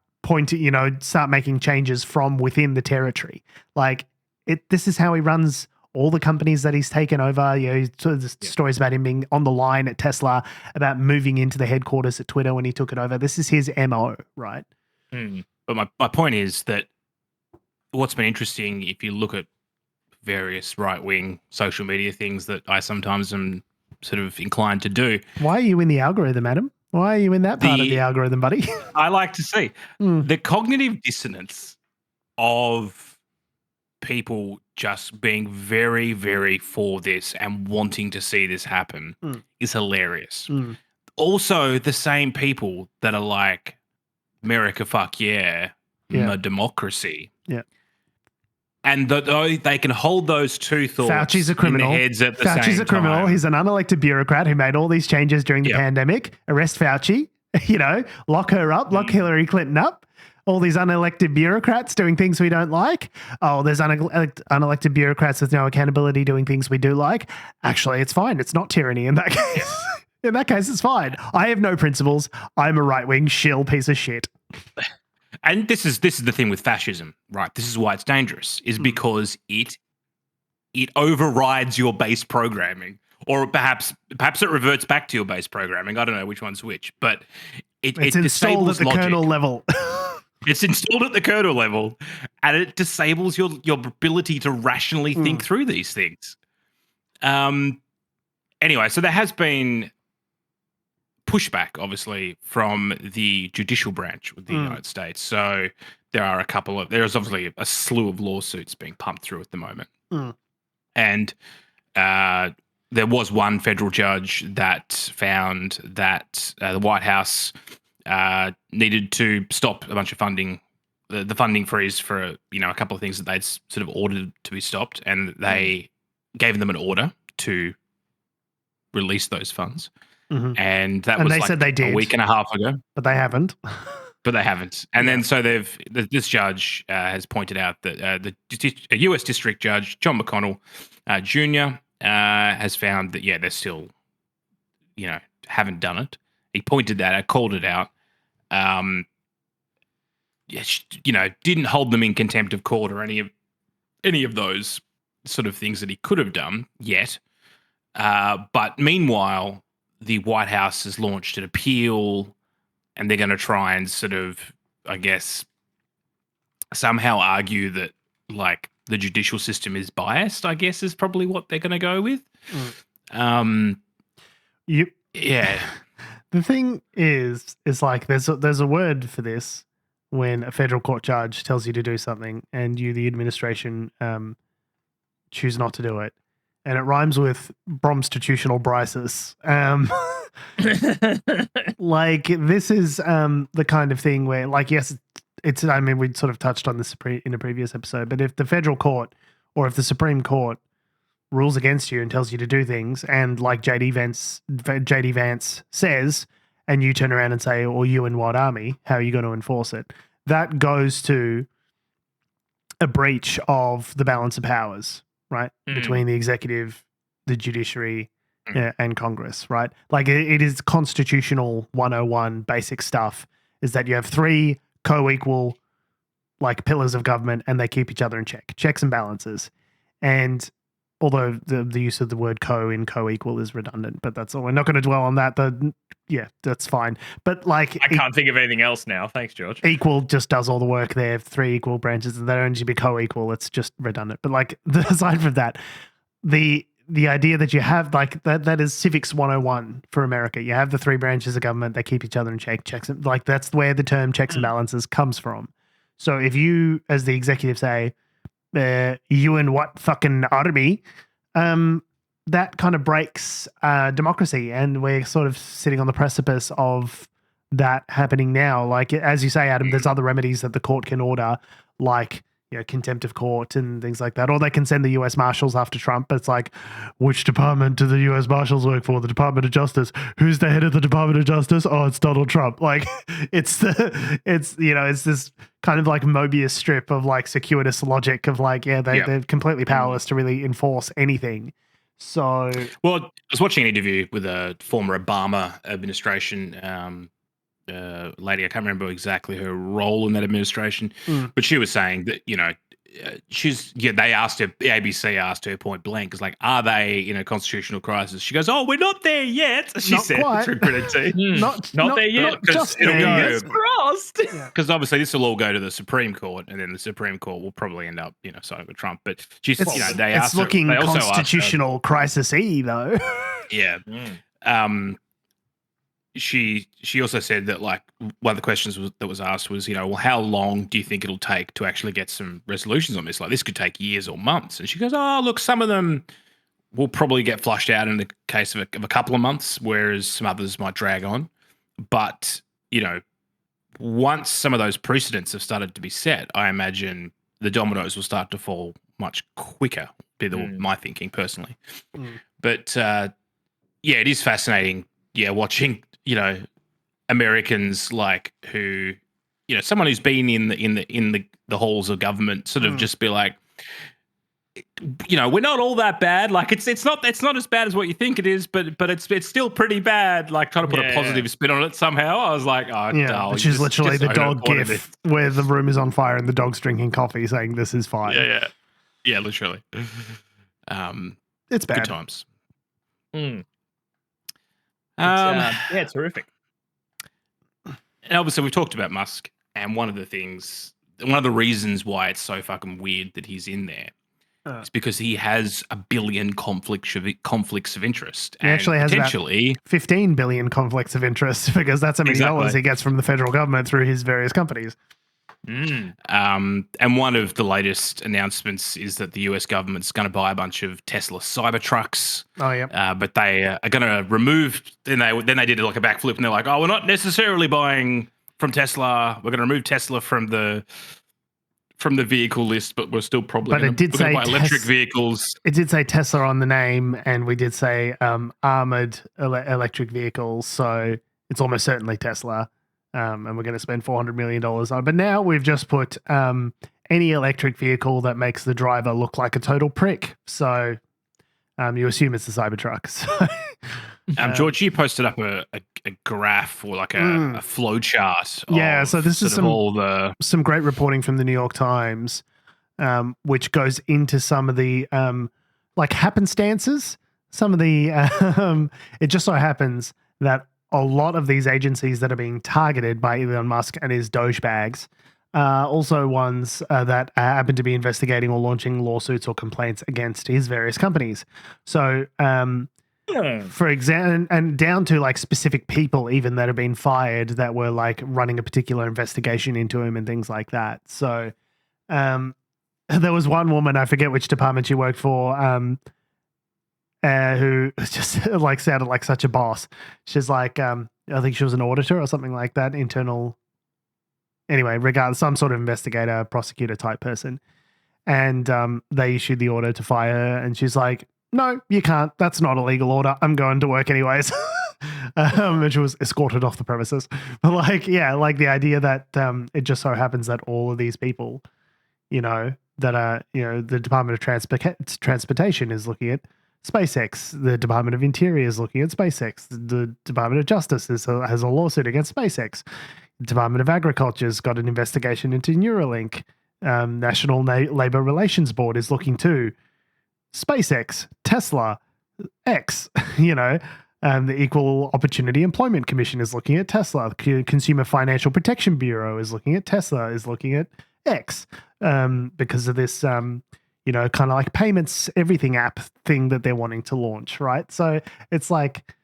making changes from within the territory. Like, this is how he runs all the companies that he's taken over. Stories about him being on the line at Tesla, about moving into the headquarters at Twitter when he took it over. This is his MO, right? But my point is that what's been interesting, if you look at various right-wing social media things that I sometimes am sort of inclined to do. Why are you in the algorithm, Adam? Why are you in that part of the algorithm, buddy? I like to see the cognitive dissonance of people just being very, very for this and wanting to see this happen is hilarious. Also, the same people that are like, America, fuck yeah, a democracy. Yeah. And they can hold those two thoughts Fauci's a criminal. in their heads at the same time. Fauci's a criminal. He's an unelected bureaucrat who made all these changes during the pandemic. Arrest Fauci, lock her up, lock Hillary Clinton up. All these unelected bureaucrats doing things we don't like. Oh, there's unelected bureaucrats with no accountability doing things we do like. Actually, it's fine. It's not tyranny in that case. In that case, it's fine. I have no principles. I'm a right-wing shill piece of shit. And this is the thing with fascism, right? This is why it's dangerous, is because it overrides your base programming, or perhaps it reverts back to your base programming. I don't know which one's which, but it's installed at the kernel level. It's installed at the kernel level, and it disables your ability to rationally think through these things. Anyway, so there has been pushback, obviously, from the judicial branch of the United States. So there's obviously a slew of lawsuits being pumped through at the moment. And there was one federal judge that found that the White House needed to stop a bunch of funding, the funding freeze for a couple of things that they'd sort of ordered to be stopped, and they gave them an order to release those funds. And that was they like said they did a week and a half ago, but they haven't. And then so this judge has pointed out that the U.S. District Judge John McConnell Jr. Has found that they're still haven't done it. He pointed that out, called it out. Didn't hold them in contempt of court or any of those sort of things that he could have done yet. But meanwhile, the White House has launched an appeal, and they're going to try and sort of, I guess, somehow argue that like the judicial system is biased, I guess, is probably what they're going to go with. The thing is like there's a word for this when a federal court judge tells you to do something and you, the administration, choose not to do it. And it rhymes with bromstitutional Bryces. Like this is the kind of thing where, like, yes, it's. I mean, we sort of touched on this in a previous episode, but if the federal court or if the Supreme Court rules against you and tells you to do things, and like JD Vance says, and you turn around and say, "Or you in what army? How are you going to enforce it?" That goes to a breach of the balance of powers. Right? Between the executive, the judiciary, and Congress, right? Like it is constitutional 101 basic stuff, is that you have three co-equal like pillars of government and they keep each other in check, checks and balances. And although the use of the word in co-equal is redundant, but that's all. We're not going to dwell on that. That's fine. But like, I can't think of anything else now. Thanks, George. Equal just does all the work there. Three equal branches, and they don't need to be co-equal. It's just redundant. But like, aside from that, the idea that you have like that is civics 101 for America. You have the three branches of government. They keep each other in check. Checks and like that's where the term checks and balances comes from. So if you, as the executive, say, you and what fucking army, that kind of breaks democracy, and we're sort of sitting on the precipice of that happening now. Like, as you say, Adam, there's other remedies that the court can order, like contempt of court and things like that, or they can send the U.S. Marshals after Trump. But it's like, which department do the U.S. Marshals work for? The Department of Justice. Who's the head of the Department of Justice? Oh, it's Donald Trump. Like, it's this kind of like Mobius strip of like circuitous logic of like, they're completely powerless to really enforce anything. So, well, I was watching an interview with a former Obama administration lady. I can't remember exactly her role in that administration, but she was saying that, they asked her, the ABC asked her point blank, is like, are they in a constitutional crisis? She goes, "Oh, we're not there yet." She not said quite. through gritted teeth. not there yet. Just there. Crossed. Because obviously this will all go to the Supreme Court, and then the Supreme Court will probably end up, siding with Trump. But she's, they asked. It's looking her, they also constitutional crisis-y, though. Yeah. she also said that like one of the questions that was asked was, well, how long do you think it'll take to actually get some resolutions on this? Like this could take years or months. And she goes, oh, look, some of them will probably get flushed out in the case of a couple of months, whereas some others might drag on. But, once some of those precedents have started to be set, I imagine the dominoes will start to fall much quicker, my thinking personally. But it is fascinating. Yeah, watching Americans like who someone who's been in the halls of government sort of just be like, we're not all that bad. Like it's not as bad as what you think it is, but it's still pretty bad. Like trying to put a positive spin on it somehow. I was like, which is literally the dog gif where the room is on fire and the dog's drinking coffee, saying this is fine. Yeah, literally. It's bad. Good times. It's horrific. And obviously, we've talked about Musk, and one of the reasons why it's so fucking weird that he's in there is because he has a billion conflicts of interest. He actually has potentially about 15 billion conflicts of interest because that's how many dollars he gets from the federal government through his various companies. And one of the latest announcements is that the US government's going to buy a bunch of Tesla Cybertrucks. Oh, yeah. But they are going to remove. Then they did like a backflip, and they're like, "Oh, we're not necessarily buying from Tesla. We're going to remove Tesla from the vehicle list, but we're still probably going to buy electric vehicles." It did say Tesla on the name, and we did say armored electric vehicles, so it's almost certainly Tesla. And we're going to spend $400 million on. But now we've just put any electric vehicle that makes the driver look like a total prick. So you assume it's the Cybertruck. So, George, you posted up a graph or like a flow chart. Yeah, so this is some great reporting from the New York Times, which goes into some of the like happenstances. Some of the it just so happens that a lot of these agencies that are being targeted by Elon Musk and his DOGE bags are also ones that happen to be investigating or launching lawsuits or complaints against his various companies. So, for example, and down to like specific people even that have been fired that were like running a particular investigation into him and things like that. So, there was one woman, I forget which department she worked for, who just like sounded like such a boss. She's like, I think she was an auditor or something like that, internal. Anyway, regardless, some sort of investigator, prosecutor type person. And they issued the order to fire her. And she's like, no, you can't. That's not a legal order. I'm going to work anyways. And she was escorted off the premises. But like, yeah, like the idea that it just so happens that all of these people, that are, the Department of Transportation is looking at SpaceX, the Department of Interior is looking at SpaceX, the Department of Justice has a lawsuit against SpaceX, the Department of Agriculture's got an investigation into Neuralink, National Labor Relations Board is looking too, SpaceX, Tesla, X, the Equal Opportunity Employment Commission is looking at Tesla, Consumer Financial Protection Bureau is looking at Tesla, is looking at X, because of this kind of like payments, everything app thing that they're wanting to launch, right? So it's like,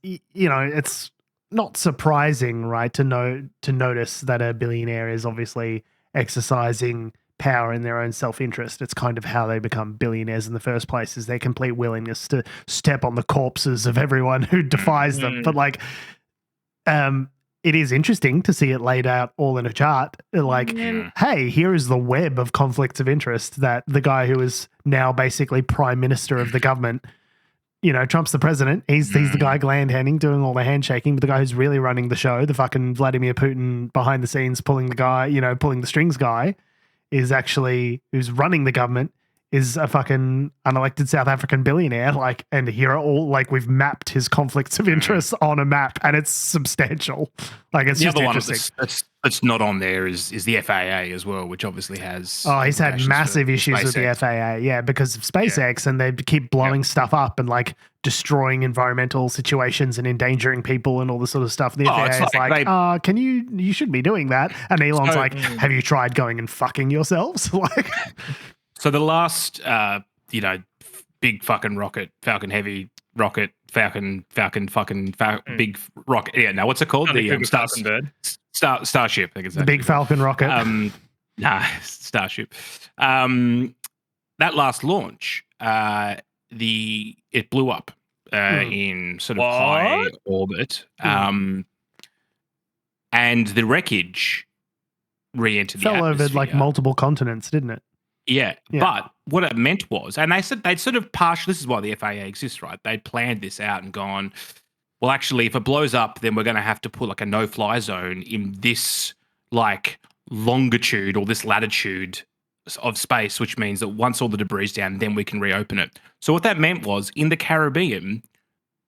it's not surprising, right, to notice that a billionaire is obviously exercising power in their own self-interest. It's kind of how they become billionaires in the first place, is their complete willingness to step on the corpses of everyone who defies them. But like, it is interesting to see it laid out all in a chart. Like, hey, here is the web of conflicts of interest that the guy who is now basically prime minister of the government, Trump's the president. He's the guy gland-handing, doing all the handshaking, but the guy who's really running the show, the fucking Vladimir Putin behind the scenes, pulling the strings guy, is actually, who's running the government, is a fucking unelected South African billionaire. Like, and here are all, like, we've mapped his conflicts of interest on a map, and it's substantial. Like, it's the just other interesting. One that's not on there is the FAA as well, which obviously has. Oh, he's had massive issues with the FAA, because of SpaceX, and they keep blowing stuff up and like destroying environmental situations and endangering people and all this sort of stuff. And the FAA is like, you shouldn't be doing that. And Elon's like, have you tried going and fucking yourselves? Like. So the last, big fucking rocket, Falcon Heavy rocket Falcon, big rocket. Yeah, now what's it called? The Falcon bird. Starship. I think it's the big Falcon rocket. Starship. That last launch, it blew up in sort of high orbit, and the wreckage re-entered the atmosphere. Fell over like multiple continents, didn't it? Yeah, but what it meant was, and they said they'd sort of this is why the FAA exists, right? They'd planned this out and gone, well, actually, if it blows up, then we're going to have to put like a no-fly zone in this like longitude or this latitude of space, which means that once all the debris is down, then we can reopen it. So what that meant was, in the Caribbean,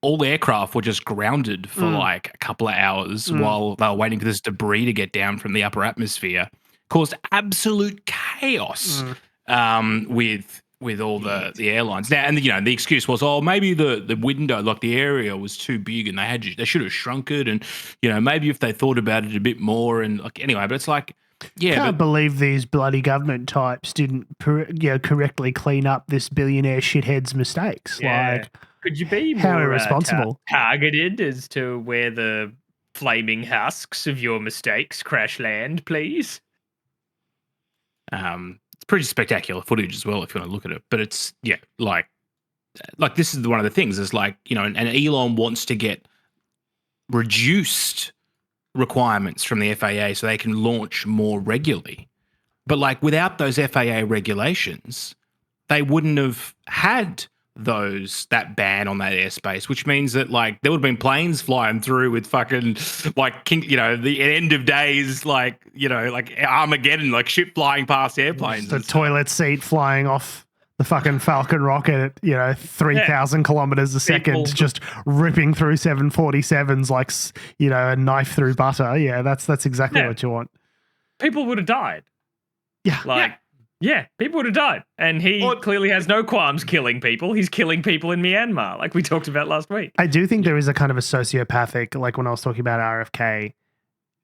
all the aircraft were just grounded for like a couple of hours while they were waiting for this debris to get down from the upper atmosphere. Caused absolute chaos with all the airlines. Now, and the excuse was, oh, maybe the window, like the area was too big and they should have shrunk it, and maybe if they thought about it a bit more, and like anyway, but it's like, yeah, can't believe these bloody government types didn't correctly clean up this billionaire shithead's mistakes. Yeah. Like, could you be how more irresponsible targeted as to where the flaming husks of your mistakes crash land, please? It's pretty spectacular footage as well if you want to look at it. But it's like this is one of the things. Is like, and Elon wants to get reduced requirements from the FAA so they can launch more regularly. But like without those FAA regulations, they wouldn't have had that ban on that airspace, which means that like there would have been planes flying through with fucking like the end of days, like Armageddon, like shit flying past airplanes. The toilet seat flying off the fucking Falcon rocket at 3,000 kilometers a second, just ripping through 747s like a knife through butter. Yeah, that's exactly what you want. People would have died. Yeah. Yeah, people would have died. And he clearly has no qualms killing people. He's killing people in Myanmar, like we talked about last week. I do think there is a kind of a sociopathic, like when I was talking about RFK,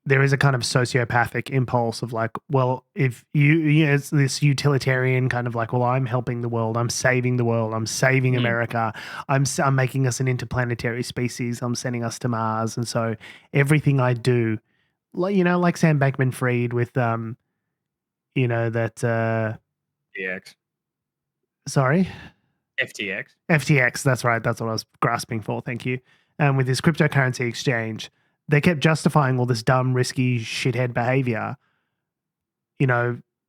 there is a kind of sociopathic impulse of like, well, if it's this utilitarian kind of like, well, I'm helping the world, I'm saving the world, I'm saving America, I'm making us an interplanetary species, I'm sending us to Mars. And so everything I do, like Sam Bankman-Fried with, that FTX. Sorry? FTX. That's right. That's what I was grasping for. Thank you. With his cryptocurrency exchange, they kept justifying all this dumb, risky, shithead behavior,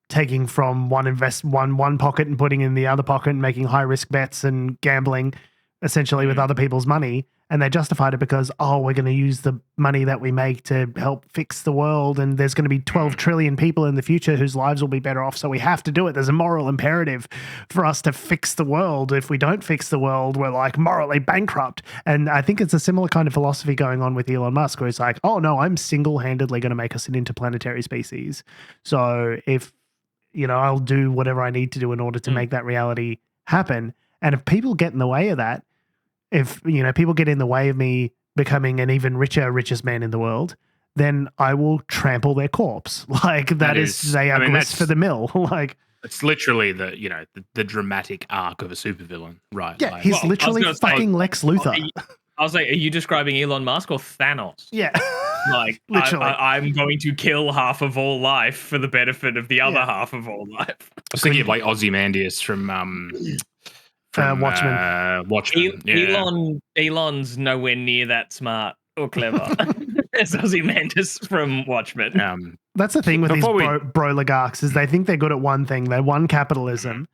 taking from one pocket and putting in the other pocket and making high-risk bets and gambling essentially with other people's money. And they justified it because, we're going to use the money that we make to help fix the world. And there's going to be 12 trillion people in the future whose lives will be better off. So we have to do it. There's a moral imperative for us to fix the world. If we don't fix the world, we're like morally bankrupt. And I think it's a similar kind of philosophy going on with Elon Musk, where it's like, oh no, I'm single-handedly going to make us an interplanetary species. So if, I'll do whatever I need to do in order to make that reality happen. And if people get in the way of that, if people get in the way of me becoming an even richest man in the world, then I will trample their corpse. Like they are grist for the mill. Like it's literally the dramatic arc of a supervillain, right? Yeah, he's literally fucking Lex Luthor. I was like, are you describing Elon Musk or Thanos? Yeah. Like, literally. I'm going to kill half of all life for the benefit of the other half of all life. I was thinking of like Ozymandias from Watchmen. Elon's nowhere near that smart or clever as Ozymandias from Watchmen. That's the thing with these broligarchs is they think they're good at one thing. They won capitalism,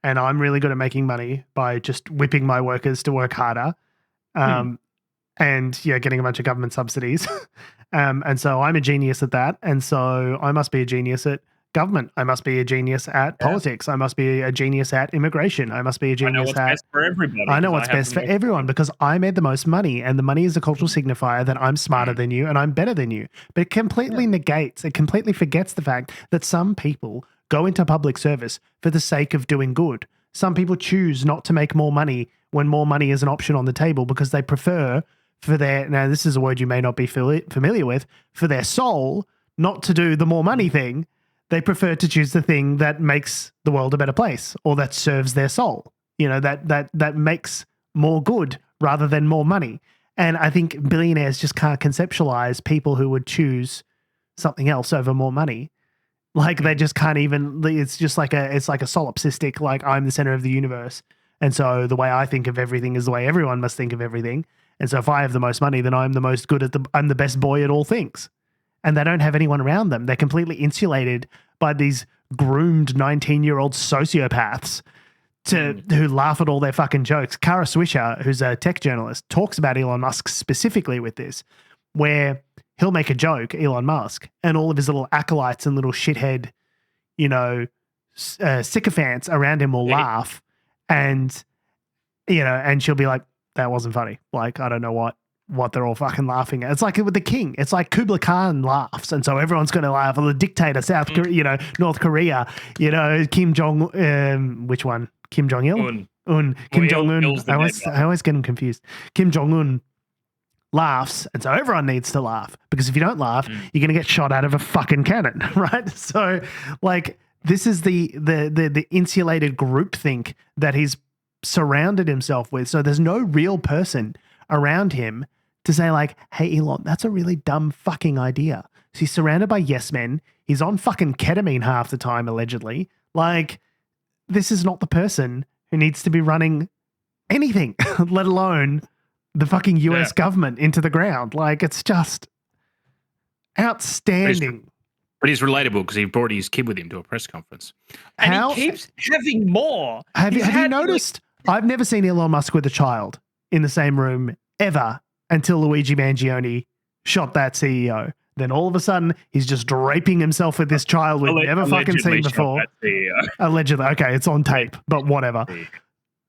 and I'm really good at making money by just whipping my workers to work harder, and getting a bunch of government subsidies. And so I'm a genius at that, and so I must be a genius at government. I must be a genius at politics. I must be a genius at immigration. I must be a genius best for everybody. I know what's best for everyone because I made the most money, and the money is a cultural signifier that I'm smarter than you and I'm better than you. But it completely completely forgets the fact that some people go into public service for the sake of doing good. Some people choose not to make more money when more money is an option on the table because they prefer now this is a word you may not be familiar with, for their soul, not to do the more money thing. They prefer to choose the thing that makes the world a better place or that serves their soul, that makes more good rather than more money. And I think billionaires just can't conceptualize people who would choose something else over more money. Like they just can't even, it's just like a solipsistic, like I'm the center of the universe. And so the way I think of everything is the way everyone must think of everything. And so if I have the most money, then I'm the most good I'm the best boy at all things. And they don't have anyone around them. They're completely insulated by these groomed 19-year-old sociopaths who laugh at all their fucking jokes. Kara Swisher, who's a tech journalist, talks about Elon Musk specifically with this, where he'll make a joke, Elon Musk, and all of his little acolytes and little shithead, sycophants around him will laugh, and and she'll be like, "That wasn't funny." Like, I don't know what they're all fucking laughing at. It's like with the king. It's like Kublai Khan laughs, and so everyone's going to laugh. Or the dictator, North Korea, Kim Jong, which one? Kim Jong Il? Kim Jong Un. I always get him confused. Kim Jong Un laughs, and so everyone needs to laugh, because if you don't laugh, you're going to get shot out of a fucking cannon, right? So, like, this is the insulated groupthink that he's surrounded himself with. So there's no real person around him to say like, "Hey, Elon, that's a really dumb fucking idea." So he's surrounded by yes men. He's on fucking ketamine half the time, allegedly. Like, this is not the person who needs to be running anything, let alone the fucking US government into the ground. Like, it's just outstanding. But he's relatable because he brought his kid with him to a press conference. And he keeps having more. Have you noticed? I've never seen Elon Musk with a child in the same room ever until Luigi Mangione shot that CEO. Then all of a sudden, he's just draping himself with this child we've never fucking seen before. Allegedly. Okay, it's on tape, but whatever.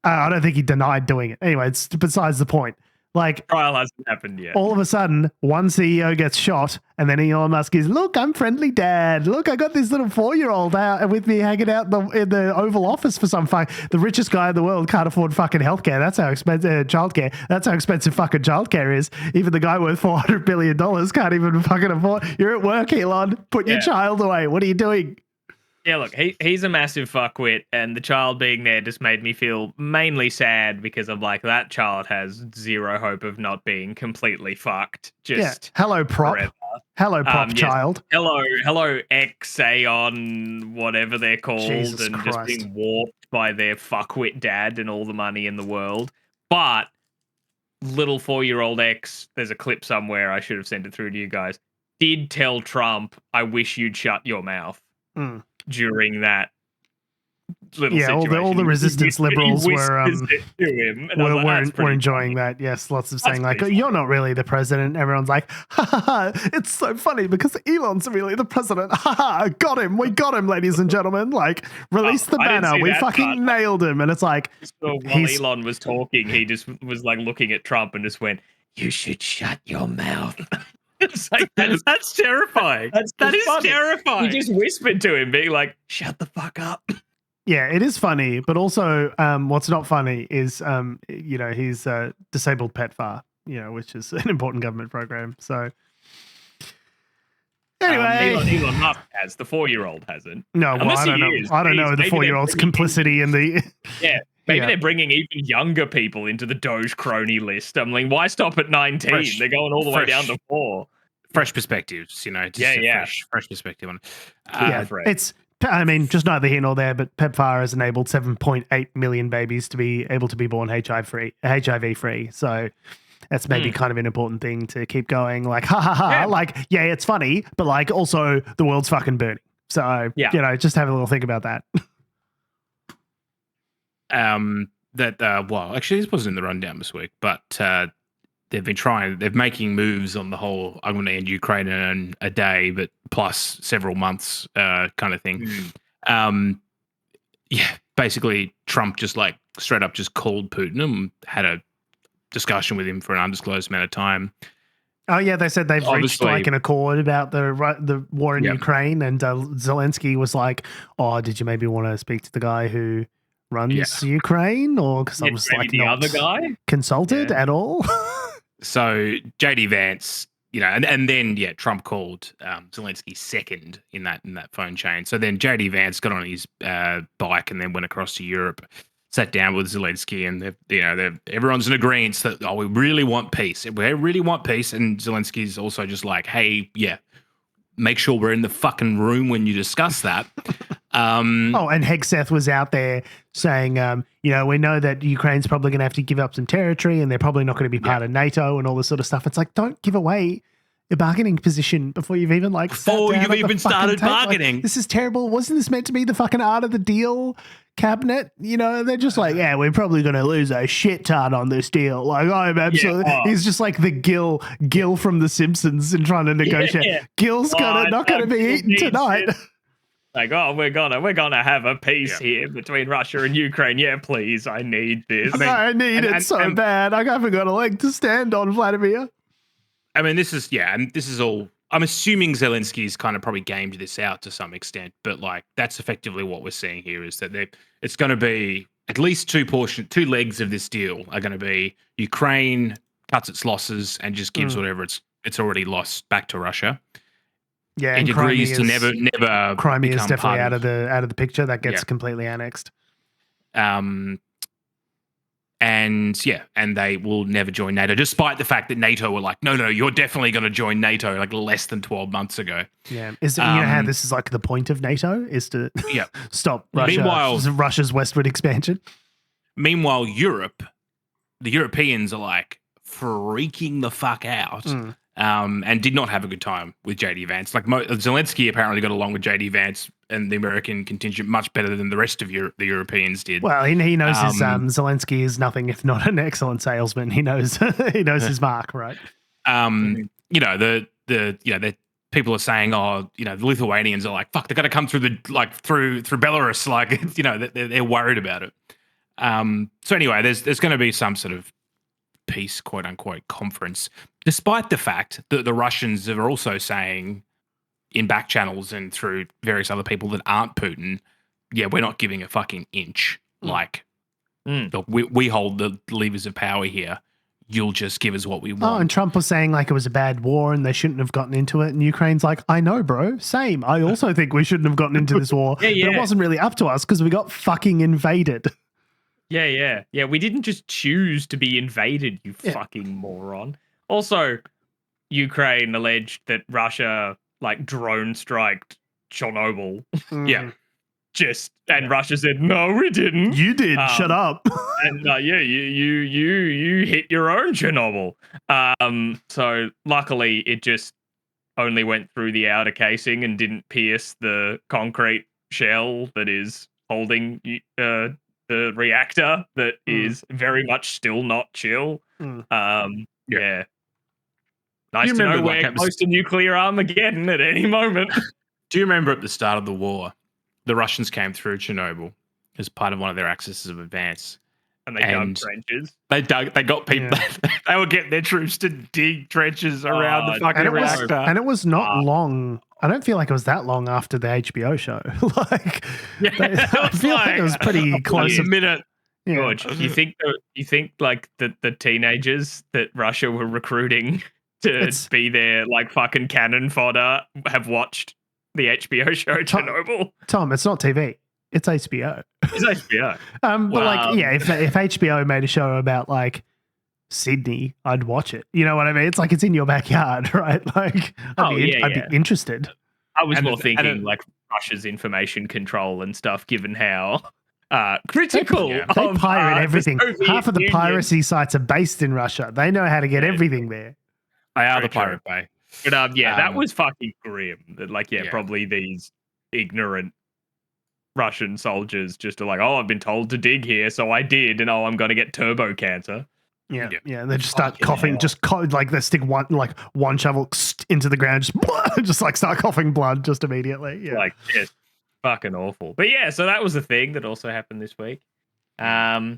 I don't think he denied doing it. Anyway, it's besides the point. Like, trial hasn't happened yet. All of a sudden, one CEO gets shot, and then Elon Musk is, "Look, I'm friendly dad. Look, I got this little 4-year-old out with me hanging out in the Oval Office for some fun." The richest guy in the world can't afford fucking healthcare. That's how expensive childcare. That's how expensive fucking childcare is. Even the guy worth $400 billion can't even fucking afford. You're at work, Elon. Put your child away. What are you doing? Yeah, look, he's a massive fuckwit, and the child being there just made me feel mainly sad, because I'm like, that child has zero hope of not being completely fucked. Just hello, prop. Forever. Hello, prop child. Hello, Aeon, whatever they're called, Jesus and Christ. just being warped by their fuckwit dad and all the money in the world. But little 4-year-old X, there's a clip somewhere, I should have sent it through to you guys, did tell Trump, "I wish you'd shut your mouth." During that little situation. all the resistance liberals were were enjoying that. Yes, lots of saying like, "You're not really the president." Everyone's like, "Ha ha ha! It's so funny because Elon's really the president." Ha ha! Got him! We got him, ladies and gentlemen! Like, release the banner. We fucking nailed him. And it's like, while Elon was talking, he just was like looking at Trump and just went, "You should shut your mouth." It's like, that's terrifying. That is funny. Terrifying. He just whispered to him, being like, "Shut the fuck up." Yeah, it is funny, but also what's not funny is he's disabled PEPFAR, which is an important government program. So anyway, Elon Musk has, the 4-year-old hasn't. No, well, I don't know. I don't know the 4-year-old's complicity in the. Yeah. Maybe they're bringing even younger people into the DOGE crony list. I'm like, why stop at 19? They're going all the way down to 4. Fresh perspectives, just fresh perspective on it. It's, I mean, just neither here nor there, but PEPFAR has enabled 7.8 million babies to be able to be born HIV free. So that's maybe kind of an important thing to keep going. Like, ha ha ha. Yeah. Like, yeah, it's funny, but like also the world's fucking burning. So, just have a little think about that. Actually, this wasn't in the rundown this week, but they're making moves on the whole, "I'm going to end Ukraine in a day, but plus several months kind of thing. Basically Trump just like straight up just called Putin and had a discussion with him for an undisclosed amount of time. Oh yeah, they said they've reached like an accord about the war in Ukraine, and Zelensky was like, "Oh, did you maybe want to speak to the guy who runs Ukraine?" Or because I was like the other guy consulted at all. So JD Vance, and then Trump called Zelensky second in that phone chain. So then JD Vance got on his bike and then went across to Europe sat down with Zelensky, and everyone's in agreement that we really want peace. We really want peace, and Zelensky's also just like, hey, yeah, make sure we're in the fucking room when you discuss that. and Hegseth was out there saying, we know that Ukraine's probably going to have to give up some territory, and they're probably not going to be part of NATO and all this sort of stuff. It's like, don't give away a bargaining position before you've even started bargaining. This is terrible. Wasn't this meant to be the fucking art of the deal cabinet? They're just like, yeah, we're probably going to lose a shit ton on this deal. Like, I'm absolutely. He's just like the Gil from The Simpsons and trying to negotiate. Yeah. Gil's not going to be eaten tonight. Like, we're gonna have a peace here between Russia and Ukraine. Yeah, please, I need this. I need it so bad. I haven't got a leg to stand on, Vladimir. I mean, this is all. I'm assuming Zelensky's kind of probably gamed this out to some extent, but like that's effectively what we're seeing here is that it's going to be at least two legs of this deal are going to be Ukraine cuts its losses and just gives whatever it's already lost back to Russia. Yeah, and agrees to never. Crimea is definitely out of the picture. That gets completely annexed. And they will never join NATO, despite the fact that NATO were like, no, you're definitely going to join NATO like less than 12 months ago. Yeah. How this is like the point of NATO is to stop Russia's westward expansion. Meanwhile, the Europeans are like freaking the fuck out and did not have a good time with JD Vance. Like Zelensky apparently got along with JD Vance and the American contingent much better than the rest of the Europeans did. Well, he knows his Zelensky is nothing if not an excellent salesman. He knows his mark, right? The people are saying, the Lithuanians are like, fuck, they're going to come through through Belarus, like they're worried about it. So anyway, there's going to be some sort of peace, quote unquote, conference, despite the fact that the Russians are also saying in back channels and through various other people that aren't Putin, we're not giving a fucking inch. Like, look, we hold the levers of power here. You'll just give us what we want. Oh, and Trump was saying like it was a bad war and they shouldn't have gotten into it. And Ukraine's like, I know, bro. Same. I also think we shouldn't have gotten into this war. But it wasn't really up to us because we got fucking invaded. Yeah. We didn't just choose to be invaded, you fucking moron. Also, Ukraine alleged that Russia like drone striked Chernobyl. And Russia said, no, we didn't. You did. Shut up. And you hit your own Chernobyl. So luckily it just only went through the outer casing and didn't pierce the concrete shell that is holding the reactor that is very much still not chill. Nice to know we're close to nuclear Armageddon at any moment. Do you remember at the start of the war, the Russians came through Chernobyl as part of one of their axes of advance. And they dug trenches. They got people. They were getting their troops to dig trenches around the fucking reactor. And it was not long. I don't feel like it was that long after the HBO show. I feel like it was pretty close. A minute. George, you think like the teenagers that Russia were recruiting to be their like fucking cannon fodder have watched the HBO show Chernobyl? Tom, it's not TV. It's HBO. It's HBO. But if HBO made a show about like Sydney, I'd watch it. You know what I mean? It's like it's in your backyard, right? Like I'd be interested. I was more thinking like Russia's information control and stuff, given how critical they pirate everything. Half of the piracy sites are based in Russia. They know how to get everything there. They are the Pirate Bay. But that was fucking grim. That probably these ignorant Russian soldiers just are like, I've been told to dig here, so I did, and I'm going to get turbo cancer. Yeah. They just start coughing, like they stick one shovel into the ground, just like start coughing blood just immediately. Yeah, like just fucking awful. But so that was a thing that also happened this week. I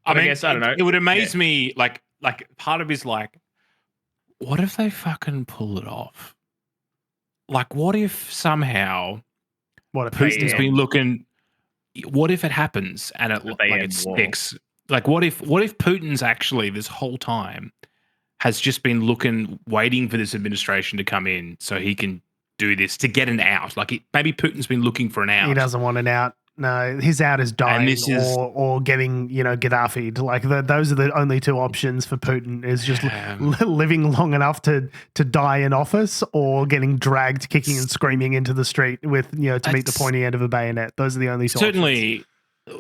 guess I don't know. It would amaze me. Like part of is like, what if they fucking pull it off? Like, what if somehow Putin's been looking? What if it happens and it sticks? Like, what if Putin's actually this whole time has just been waiting for this administration to come in so he can do this to get an out? Like, maybe Putin's been looking for an out. He doesn't want an out. No, his out is dying this is- or getting, Gaddafi'd. Like those are the only two options for Putin is just living long enough to die in office or getting dragged kicking and screaming into the street with, to meet the pointy end of a bayonet. Those are the only two options.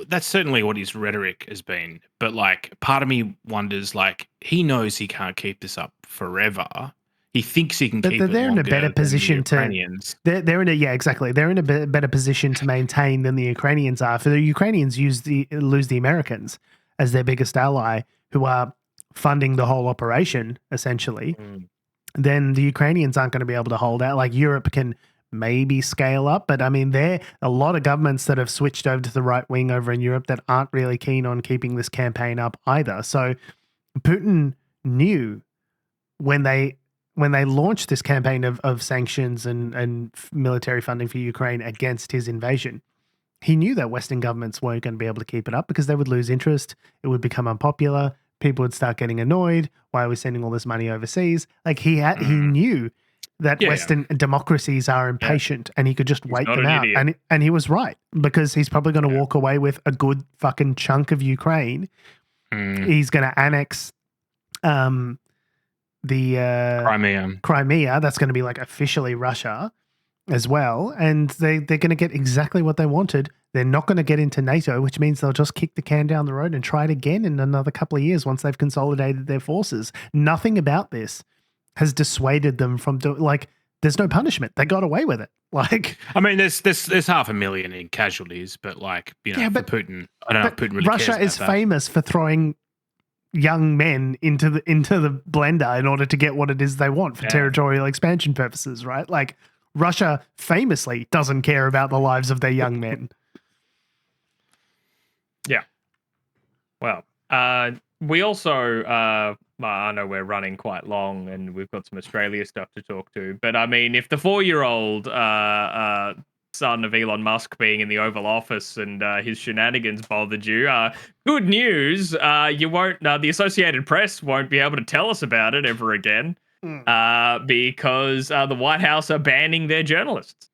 That's certainly what his rhetoric has been. But like part of me wonders, like, he knows he can't keep this up forever. He thinks he can keep it they're in a better position Ukrainians. They're in a exactly. They're in a better position to maintain than the Ukrainians are. For the Ukrainians lose the Americans as their biggest ally, who are funding the whole operation essentially. Then the Ukrainians aren't going to be able to hold out. Like Europe can maybe scale up, but I mean, there are a lot of governments that have switched over to the right wing over in Europe that aren't really keen on keeping this campaign up either. So Putin knew when they launched this campaign of sanctions and military funding for Ukraine against his invasion, he knew that Western governments weren't going to be able to keep it up because they would lose interest. It would become unpopular. People would start getting annoyed. Why are we sending all this money overseas? Like he knew that Western democracies are impatient and he could just wait them out. And he was right because he's probably going to walk away with a good fucking chunk of Ukraine. He's going to annex the Crimea. That's going to be like officially Russia as well. And they're going to get exactly what they wanted. They're not going to get into NATO, which means they'll just kick the can down the road and try it again in another couple of years once they've consolidated their forces. Nothing about this has dissuaded them from doing, like, there's no punishment. They got away with it. Like, I mean, there's 500,000 in casualties, but like, for Putin, I don't know if Putin really Russia cares is about that. famous for throwing young men into the blender in order to get what it is they want for territorial expansion purposes, right? Like, Russia famously doesn't care about the lives of their young men. Yeah. Well, we also, I know we're running quite long and we've got some Australia stuff to talk to, but I mean, if the 4-year-old son of Elon Musk being in the Oval Office and his shenanigans bothered you, good news, you won't, the Associated Press won't be able to tell us about it ever again because the White House are banning their journalists.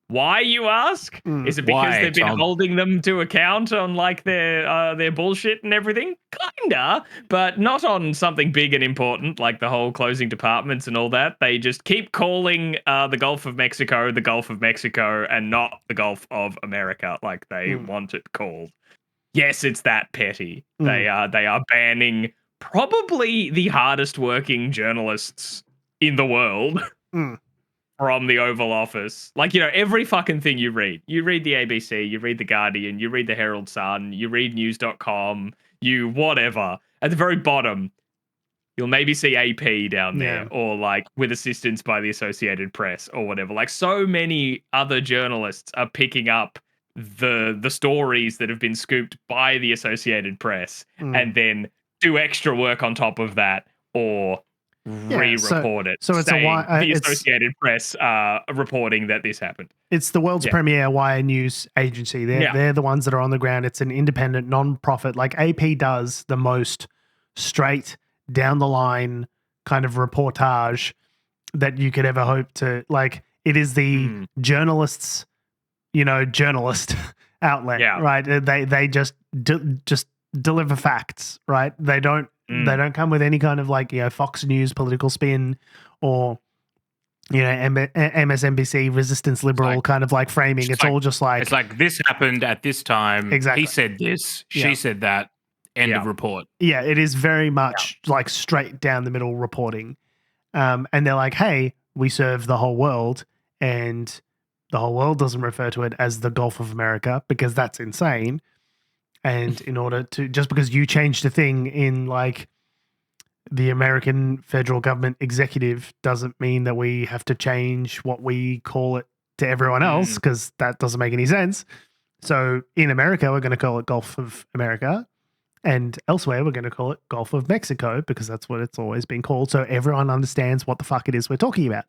Why, you ask? Is it because they've been holding them to account on like their bullshit and everything? Kinda, but not on something big and important like the whole closing departments and all that. They just keep calling the Gulf of Mexico the Gulf of Mexico and not the Gulf of America like they want it called. Yes, it's that petty. They are banning probably the hardest working journalists in the world. From the Oval Office. Like, every fucking thing you read the ABC, you read the Guardian, you read the Herald Sun, you read news.com, you whatever. At the very bottom, you'll maybe see AP down there or like with assistance by the Associated Press or whatever. Like, so many other journalists are picking up the stories that have been scooped by the Associated Press and then do extra work on top of that or re-report it. So it's the Associated Press reporting that this happened. It's the world's premier wire news agency. They're the ones that are on the ground. It's an independent, non-profit. Like AP does the most straight, down the line kind of reportage that you could ever hope to. Like, it is the journalists, journalist outlet, right? They just deliver facts, right? They don't come with any kind of like, Fox News political spin or, MSNBC resistance liberal kind of like framing. It's all just like... It's like, this happened at this time. Exactly. He said this. She said that. End of report. Yeah, it is very much like straight down the middle reporting. And they're like, hey, we serve the whole world. And the whole world doesn't refer to it as the Gulf of America because that's insane. And in order to, just because you changed a thing in like the American federal government executive doesn't mean that we have to change what we call it to everyone else because that doesn't make any sense. So in America, we're going to call it Gulf of America. And elsewhere, we're going to call it Gulf of Mexico because that's what it's always been called. So everyone understands what the fuck it is we're talking about.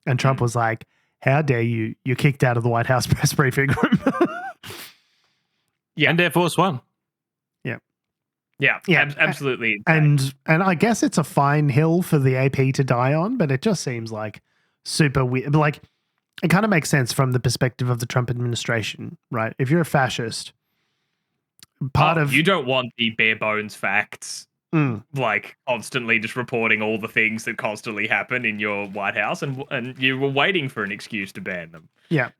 And Trump was like, how dare you? You're kicked out of the White House press briefing room. Yeah, and Air Force One. Yeah, absolutely. And I guess it's a fine hill for the AP to die on, but it just seems like super weird. Like, it kind of makes sense from the perspective of the Trump administration, right? If you're a fascist, you don't want the bare bones facts, like constantly just reporting all the things that constantly happen in your White House, and you were waiting for an excuse to ban them. Yeah.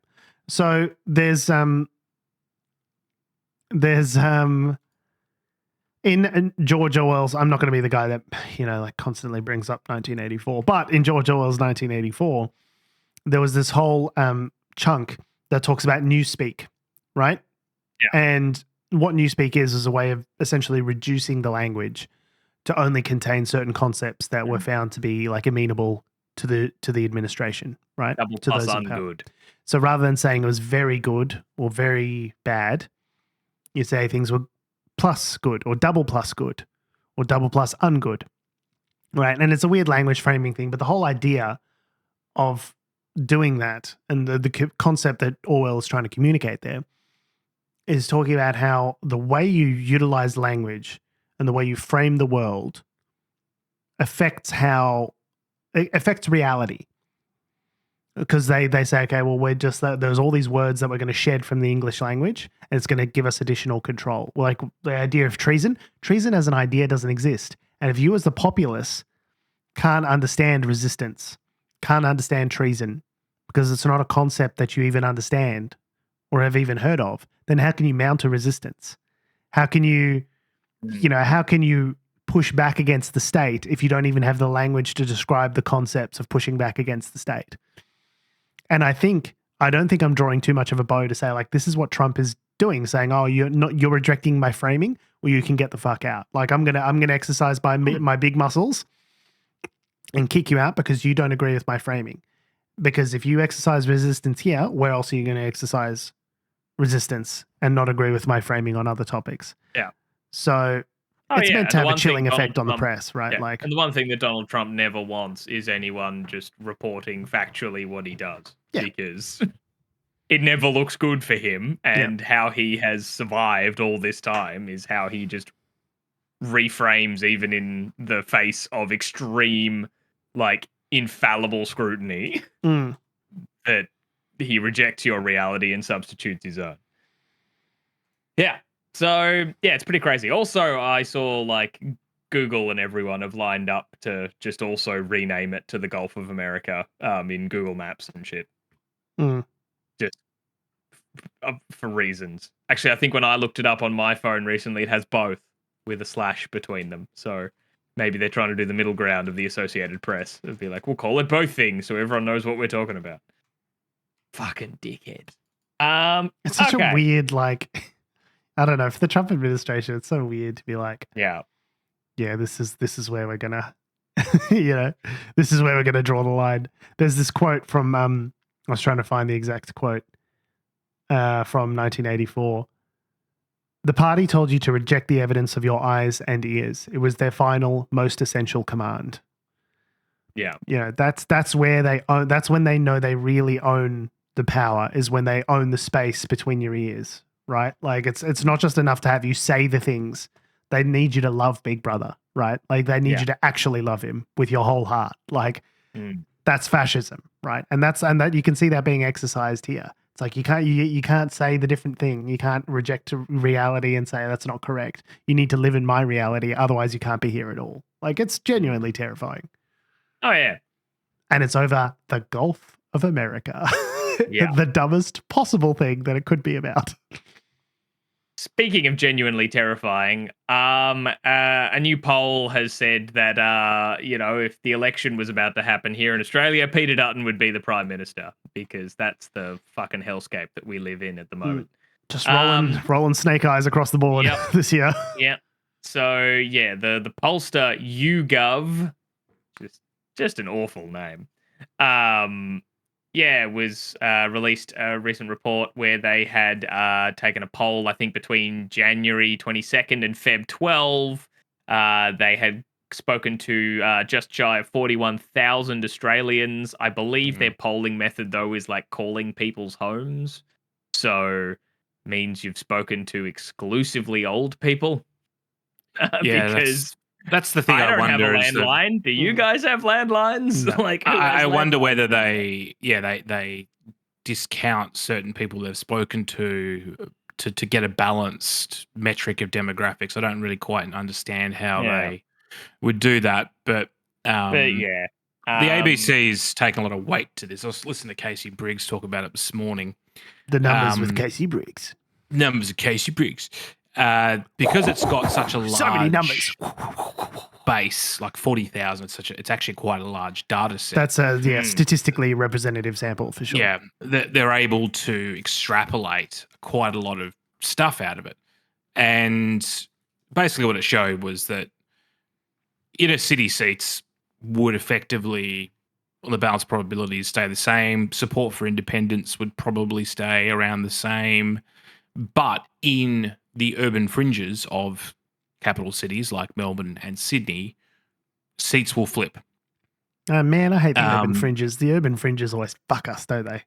So there's in George Orwell's, I'm not going to be the guy that, like constantly brings up 1984, but in George Orwell's 1984, there was this whole chunk that talks about newspeak, right? Yeah. And what newspeak is a way of essentially reducing the language to only contain certain concepts that were found to be like amenable to the administration, right? Double to plus those in power. ungood. So rather than saying it was very good or very bad, you say things were plus good or double plus good or double plus ungood, right? And it's a weird language framing thing, but the whole idea of doing that and the concept that Orwell is trying to communicate there is talking about how the way you utilize language and the way you frame the world affects reality. Because they say, okay, well, we're just there's all these words that we're going to shed from the English language, and it's going to give us additional control. Like the idea of treason as an idea doesn't exist. And if you as the populace can't understand resistance, can't understand treason, because it's not a concept that you even understand or have even heard of, then how can you mount a resistance? How can you, how can you push back against the state if you don't even have the language to describe the concepts of pushing back against the state? And I don't think I'm drawing too much of a bow to say like this is what Trump is doing, saying, "Oh, you're rejecting my framing, or you can get the fuck out." Like I'm gonna exercise my big muscles and kick you out because you don't agree with my framing. Because if you exercise resistance here, where else are you going to exercise resistance and not agree with my framing on other topics? Yeah. So it's meant to have a chilling effect on the press, right? Yeah. Like, and the one thing that Donald Trump never wants is anyone just reporting factually what he does, because it never looks good for him. And how he has survived all this time is how he just reframes, even in the face of extreme, like infallible scrutiny, that he rejects your reality and substitutes his own. Yeah. So, yeah, it's pretty crazy. Also, I saw like Google and everyone have lined up to just also rename it to the Gulf of America in Google Maps and shit. Just for reasons. Actually, I think when I looked it up on my phone recently, it has both with a slash between them. So maybe they're trying to do the middle ground of the Associated Press. It'd be like, we'll call it both things so everyone knows what we're talking about. Fucking dickhead. It's such a weird, like... I don't know, for the Trump administration, it's so weird to be like, yeah, this is where we're gonna, this is where we're gonna draw the line. There's this quote from, I was trying to find the exact quote from 1984. The party told you to reject the evidence of your eyes and ears. It was their final, most essential command. Yeah, that's where they own. That's when they know they really own the power. Is when they own the space between your ears. Right? Like it's not just enough to have you say the things. They need you to love Big Brother, right? Like they need you to actually love him with your whole heart. Like that's fascism, right? And that you can see that being exercised here. It's like you can't say the different thing. You can't reject reality and say that's not correct. You need to live in my reality, otherwise you can't be here at all. Like it's genuinely terrifying. Oh yeah. And it's over the Gulf of America. The dumbest possible thing that it could be about. Speaking of genuinely terrifying, a new poll has said that, if the election was about to happen here in Australia, Peter Dutton would be the Prime Minister, because that's the fucking hellscape that we live in at the moment. Just rolling snake eyes across the board this year. Yeah. So, the pollster YouGov, just an awful name, was released a recent report where they had taken a poll, I think, between January 22nd and Feb 12. They had spoken to just shy of 41,000 Australians. I believe their polling method, though, is like calling people's homes. So means you've spoken to exclusively old people. Because That's the thing I I don't wonder. have a landline. Do you guys have landlines? No. Like, I wonder whether they discount certain people they've spoken to get a balanced metric of demographics. I don't really quite understand how they would do that, but yeah. The ABC's taken a lot of weight to this. I was listening to Casey Briggs talk about it this morning. The numbers with Casey Briggs. Numbers of Casey Briggs. Because it's got such a large so many numbers. base, like 40,000, it's actually quite a large data set. That's a statistically representative sample for sure. Yeah, they're able to extrapolate quite a lot of stuff out of it. And basically what it showed was that inner city seats would effectively, on the balance probabilities, stay the same. Support for independence would probably stay around the same. But in the urban fringes of capital cities like Melbourne and Sydney, seats will flip. Man, I hate the urban fringes. The urban fringes always fuck us, don't they?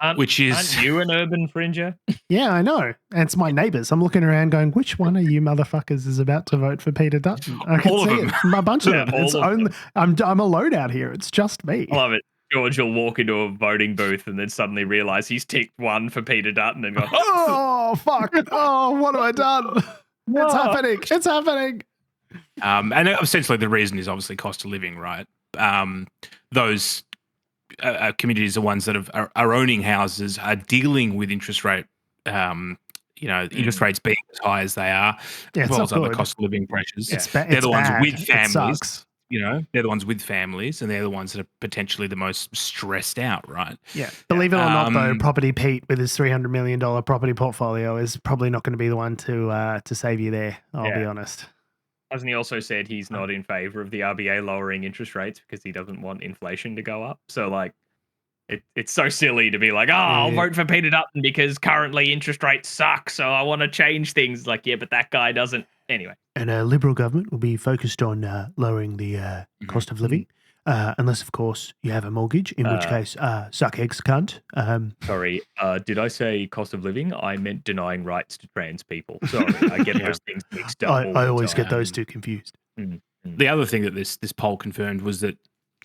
Aren't you an urban fringer? Yeah, I know. And it's my neighbours. I'm looking around going, which one of you motherfuckers is about to vote for Peter Dutton? I can All of see them. it. A bunch of them. All It's of only, I'm alone out here. It's just me. I love it. George will walk into a voting booth and then suddenly realise he's ticked one for Peter Dutton and go, oh, fuck. Oh, what have I done? It's happening. It's happening. And essentially the reason is obviously cost of living, right? Those communities are ones that are owning houses, are dealing with interest rate, interest rates being as high as they are, as well as other cost of living pressures. They're the ones with families. They're the ones with families, and they're the ones that are potentially the most stressed out, right? Yeah. Believe it or not, though, Property Pete with his $300 million property portfolio is probably not going to be the one to save you there. I'll be honest. Hasn't he also said he's not in favor of the RBA lowering interest rates because he doesn't want inflation to go up? So, like, it's so silly to be like, I'll vote for Peter Dutton because currently interest rates suck, so I want to change things. Like, yeah, but that guy doesn't. Anyway. And a Liberal government will be focused on lowering the cost of living, unless, of course, you have a mortgage, in which case, suck eggs, cunt. Sorry, did I say cost of living? I meant denying rights to trans people. Sorry, I get those things mixed up. I always get those two confused. The other thing that this poll confirmed was that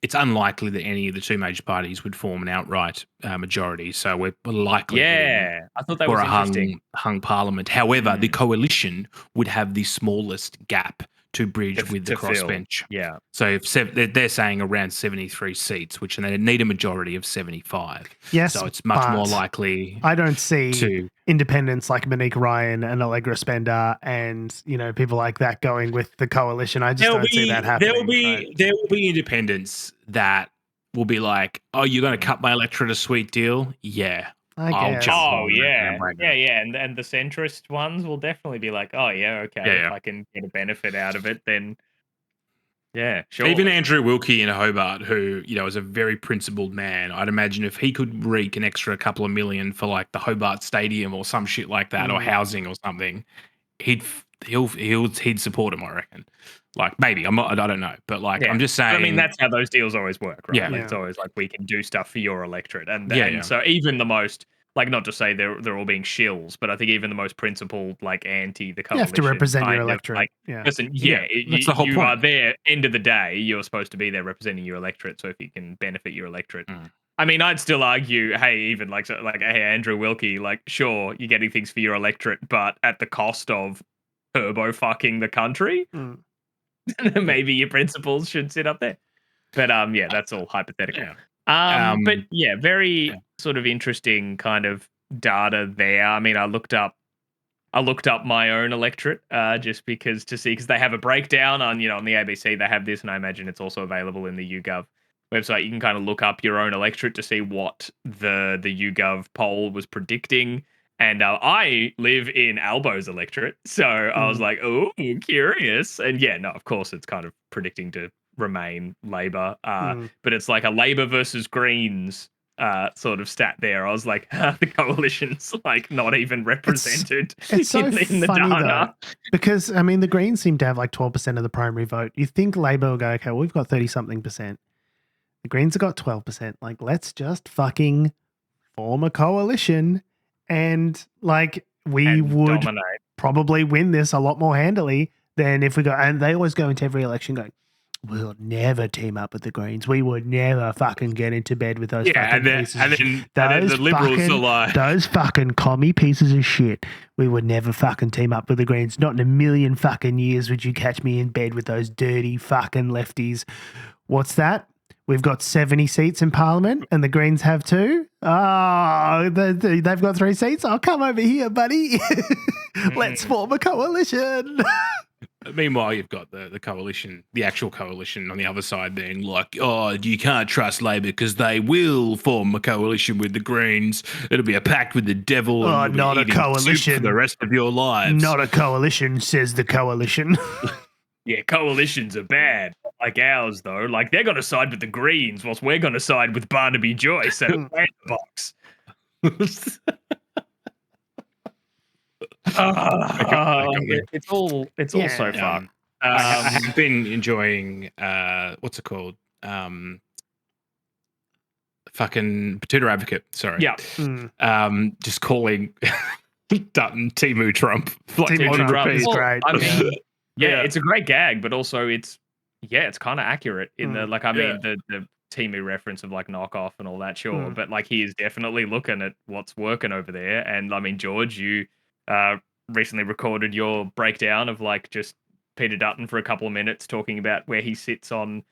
it's unlikely that any of the two major parties would form an outright majority. So we're likely I thought that was for interesting. a hung parliament. However, the coalition would have the smallest gap to bridge with the crossbench. Yeah. So if they're saying around 73 seats, which they need a majority of 75. Yes, so it's much more likely. I don't see independents like Monique Ryan and Allegra Spender and people like that going with the coalition. I just don't see that happening. There will be independents that will be like, "Oh, you're going to cut my electorate a sweet deal?" Yeah. I'll jump and the centrist ones will definitely be like, "Oh yeah, okay, if I can get a benefit out of it, then yeah, sure." Even Andrew Wilkie in Hobart, who is a very principled man, I'd imagine if he could wreak an extra couple of million for like the Hobart Stadium or some shit like that, or housing or something, he'd support him, I reckon. Like maybe I don't know, but I'm just saying. I mean, that's how those deals always work, right? Yeah, it's always like we can do stuff for your electorate, and so even the most not to say they're all being shills, but I think even the most principled anti the coalition, you have to represent your electorate. Listen, that's the whole point. You are there. End of the day, you're supposed to be there representing your electorate. So if you can benefit your electorate. I mean, I'd still argue, hey, even hey, Andrew Wilkie, sure, you're getting things for your electorate, but at the cost of turbo fucking the country. Maybe your principles should sit up there. But that's all hypothetical. But very sort of interesting kind of data there. I mean, I looked up my own electorate just because they have a breakdown on the ABC. They have this, and I imagine it's also available in the YouGov website. You can kind of look up your own electorate to see what the YouGov poll was predicting. And I live in Albo's electorate, so I was like, "Oh, curious." And of course, it's kind of predicting to remain Labor, but it's like a Labor versus Greens sort of stat there. I was like, the coalition's not even represented. It's so in the funny data. though, because I mean, the Greens seem to have 12% of the primary vote. You think Labor will go, okay, well, we've got 30-something%. The Greens have got 12%. Let's just fucking form a coalition. And we would dominate. probably win this a lot more handily then if we go, and they always go into every election going, we'll never team up with the Greens. We would never fucking get into bed with those fucking pieces of shit. And then the Liberals are like... Those fucking commie pieces of shit. We would never fucking team up with the Greens. Not in a million fucking years would you catch me in bed with those dirty fucking lefties. What's that? We've got 70 seats in Parliament and the Greens have 2. Oh, they've got 3 seats. Oh, come over here, buddy. Let's form a coalition. Meanwhile, you've got the coalition, the actual coalition on the other side being like, oh, you can't trust Labor because they will form a coalition with the Greens. It'll be a pact with the devil. Oh, and not a coalition. For the rest of your lives. Not a coalition, says the coalition. Yeah, coalitions are bad. Like ours, though. Like, they're going to side with the Greens whilst we're going to side with Barnaby Joyce at a box. It's all so fun. I've been enjoying what's it called? Fucking Potato Advocate. Sorry. Yeah. Just calling Dutton Timu Trump. Like, Timu Trump is great. I mean, yeah, it's a great gag, but also it's kind of accurate in the the Timu reference of like knockoff and all that, sure. But like he is definitely looking at what's working over there. And I mean, George, you recently recorded your breakdown of like just Peter Dutton for a couple of minutes talking about where he sits on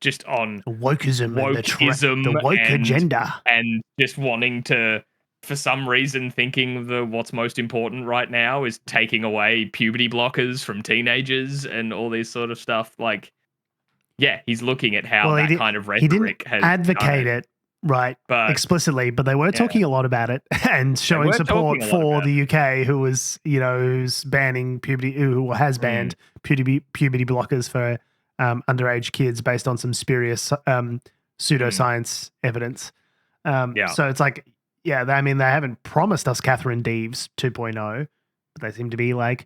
wokeism, the woke agenda, and just wanting to, for some reason, thinking what's most important right now is taking away puberty blockers from teenagers and all this sort of stuff. Like, yeah, he's looking at how kind of rhetoric has advocate it. Right, explicitly, but they were talking a lot about it and showing support for the UK, who was, who's banning puberty, who has banned puberty blockers for underage kids based on some spurious pseudoscience evidence. So it's like, I mean, they haven't promised us Catherine Deves 2.0, but they seem to be like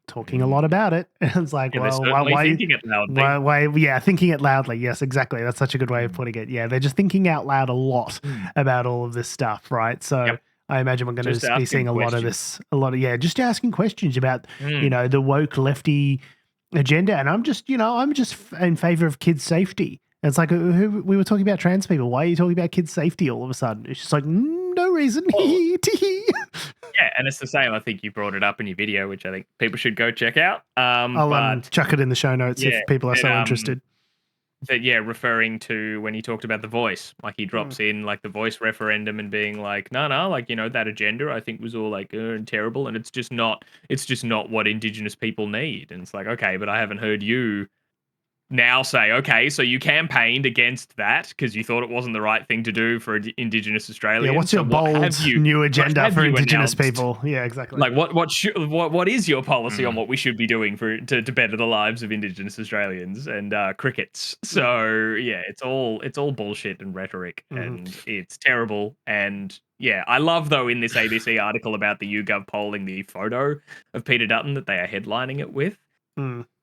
talking a lot about it. And it's like, why thinking it loudly? Why, thinking it loudly. Yes, exactly. That's such a good way of putting it. Yeah, they're just thinking out loud a lot about all of this stuff, right? So I imagine we're going to be seeing a lot of just asking questions about, the woke lefty agenda. And I'm just in favor of kids' safety. And it's like, we were talking about trans people. Why are you talking about kids' safety all of a sudden? It's just like, no reason. Yeah, and it's the same. I think you brought it up in your video, which I think people should go check out. I'll chuck it in the show notes if people are so interested. But referring to when he talked about the voice, like he drops in like the voice referendum and being like, no, like, that agenda I think was all like terrible, and it's just not what Indigenous people need. And it's like, okay, but I haven't heard you now say, okay, so you campaigned against that because you thought it wasn't the right thing to do for Indigenous Australians. Yeah, what's your new agenda for Indigenous people? Yeah, exactly. Like what is your policy on what we should be doing to better the lives of Indigenous Australians and crickets? So it's all bullshit and rhetoric, and it's terrible. And I love though in this ABC article about the YouGov polling the photo of Peter Dutton that they are headlining it with.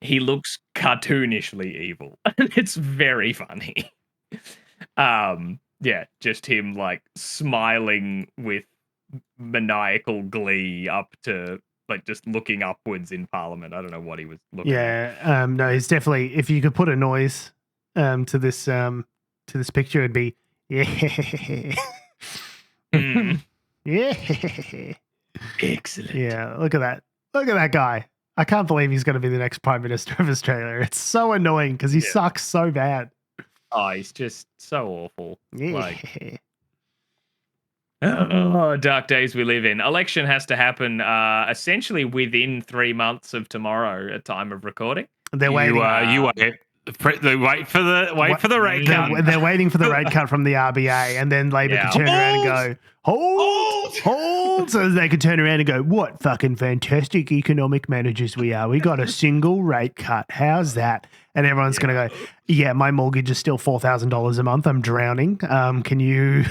He looks cartoonishly evil. It's very funny. Just him like smiling with maniacal glee up to like just looking upwards in Parliament. I don't know what he was looking at. No, he's definitely, if you could put a noise to this picture, it'd be yeah. Yeah. Excellent. Yeah, look at that. Look at that guy. I can't believe he's going to be the next Prime Minister of Australia. It's so annoying because he sucks so bad. Oh, he's just so awful. Yeah. Dark days we live in. Election has to happen essentially within 3 months of tomorrow at time of recording. They're waiting. Wait for the rate cut. They're waiting for the rate cut from the RBA, and then Labor can turn around and go, hold, so they can turn around and go, what fucking fantastic economic managers we are. We got a single rate cut. How's that? And everyone's going to go, my mortgage is still $4,000 a month. I'm drowning. Can you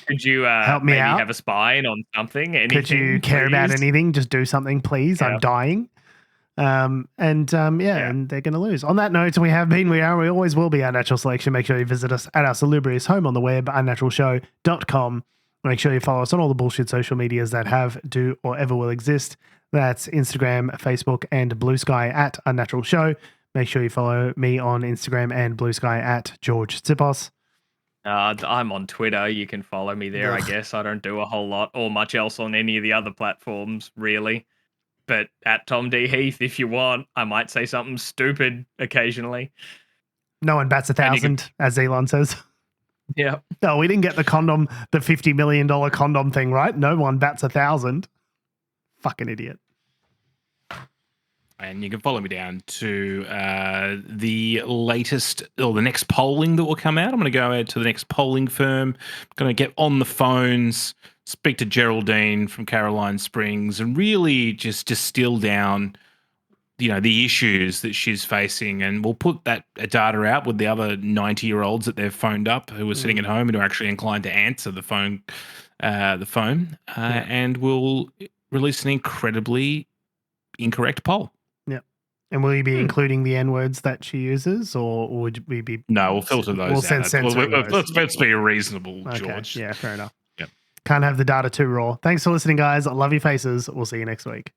could you help me out? Have a spine on something? Anything, could you care about anything? Just do something, please. I'm dying. And they're going to lose. On that note, we always will be Unnatural Selection. Make sure you visit us at our salubrious home on the web, unnaturalshow.com. Make sure you follow us on all the bullshit social medias that have, do, or ever will exist. That's Instagram, Facebook, and Blue Sky at Unnatural Show. Make sure you follow me on Instagram and Blue Sky at George Tsipos. I'm on Twitter. You can follow me there, I guess. I don't do a whole lot or much else on any of the other platforms, really. But at Tom D. Heath, if you want, I might say something stupid occasionally. No one bats 1,000, as Elon says. Yeah. No, we didn't get the $50 million condom thing right. No one bats 1,000. Fucking idiot. And you can follow me down to the latest or the next polling that will come out. I'm going to go out to the next polling firm. I'm going to get on the phones, speak to Geraldine from Caroline Springs, and really just distill down, the issues that she's facing. And we'll put that data out with the other 90-year-olds that they've phoned up who are sitting at home and are actually inclined to answer the phone. And we'll release an incredibly incorrect poll. And will you be including the N-words that she uses, or would we be... No, we'll filter those we'll out. Censor those. Let's be reasonable, okay. George. Yeah, fair enough. Yep. Can't have the data too raw. Thanks for listening, guys. I love your faces. We'll see you next week.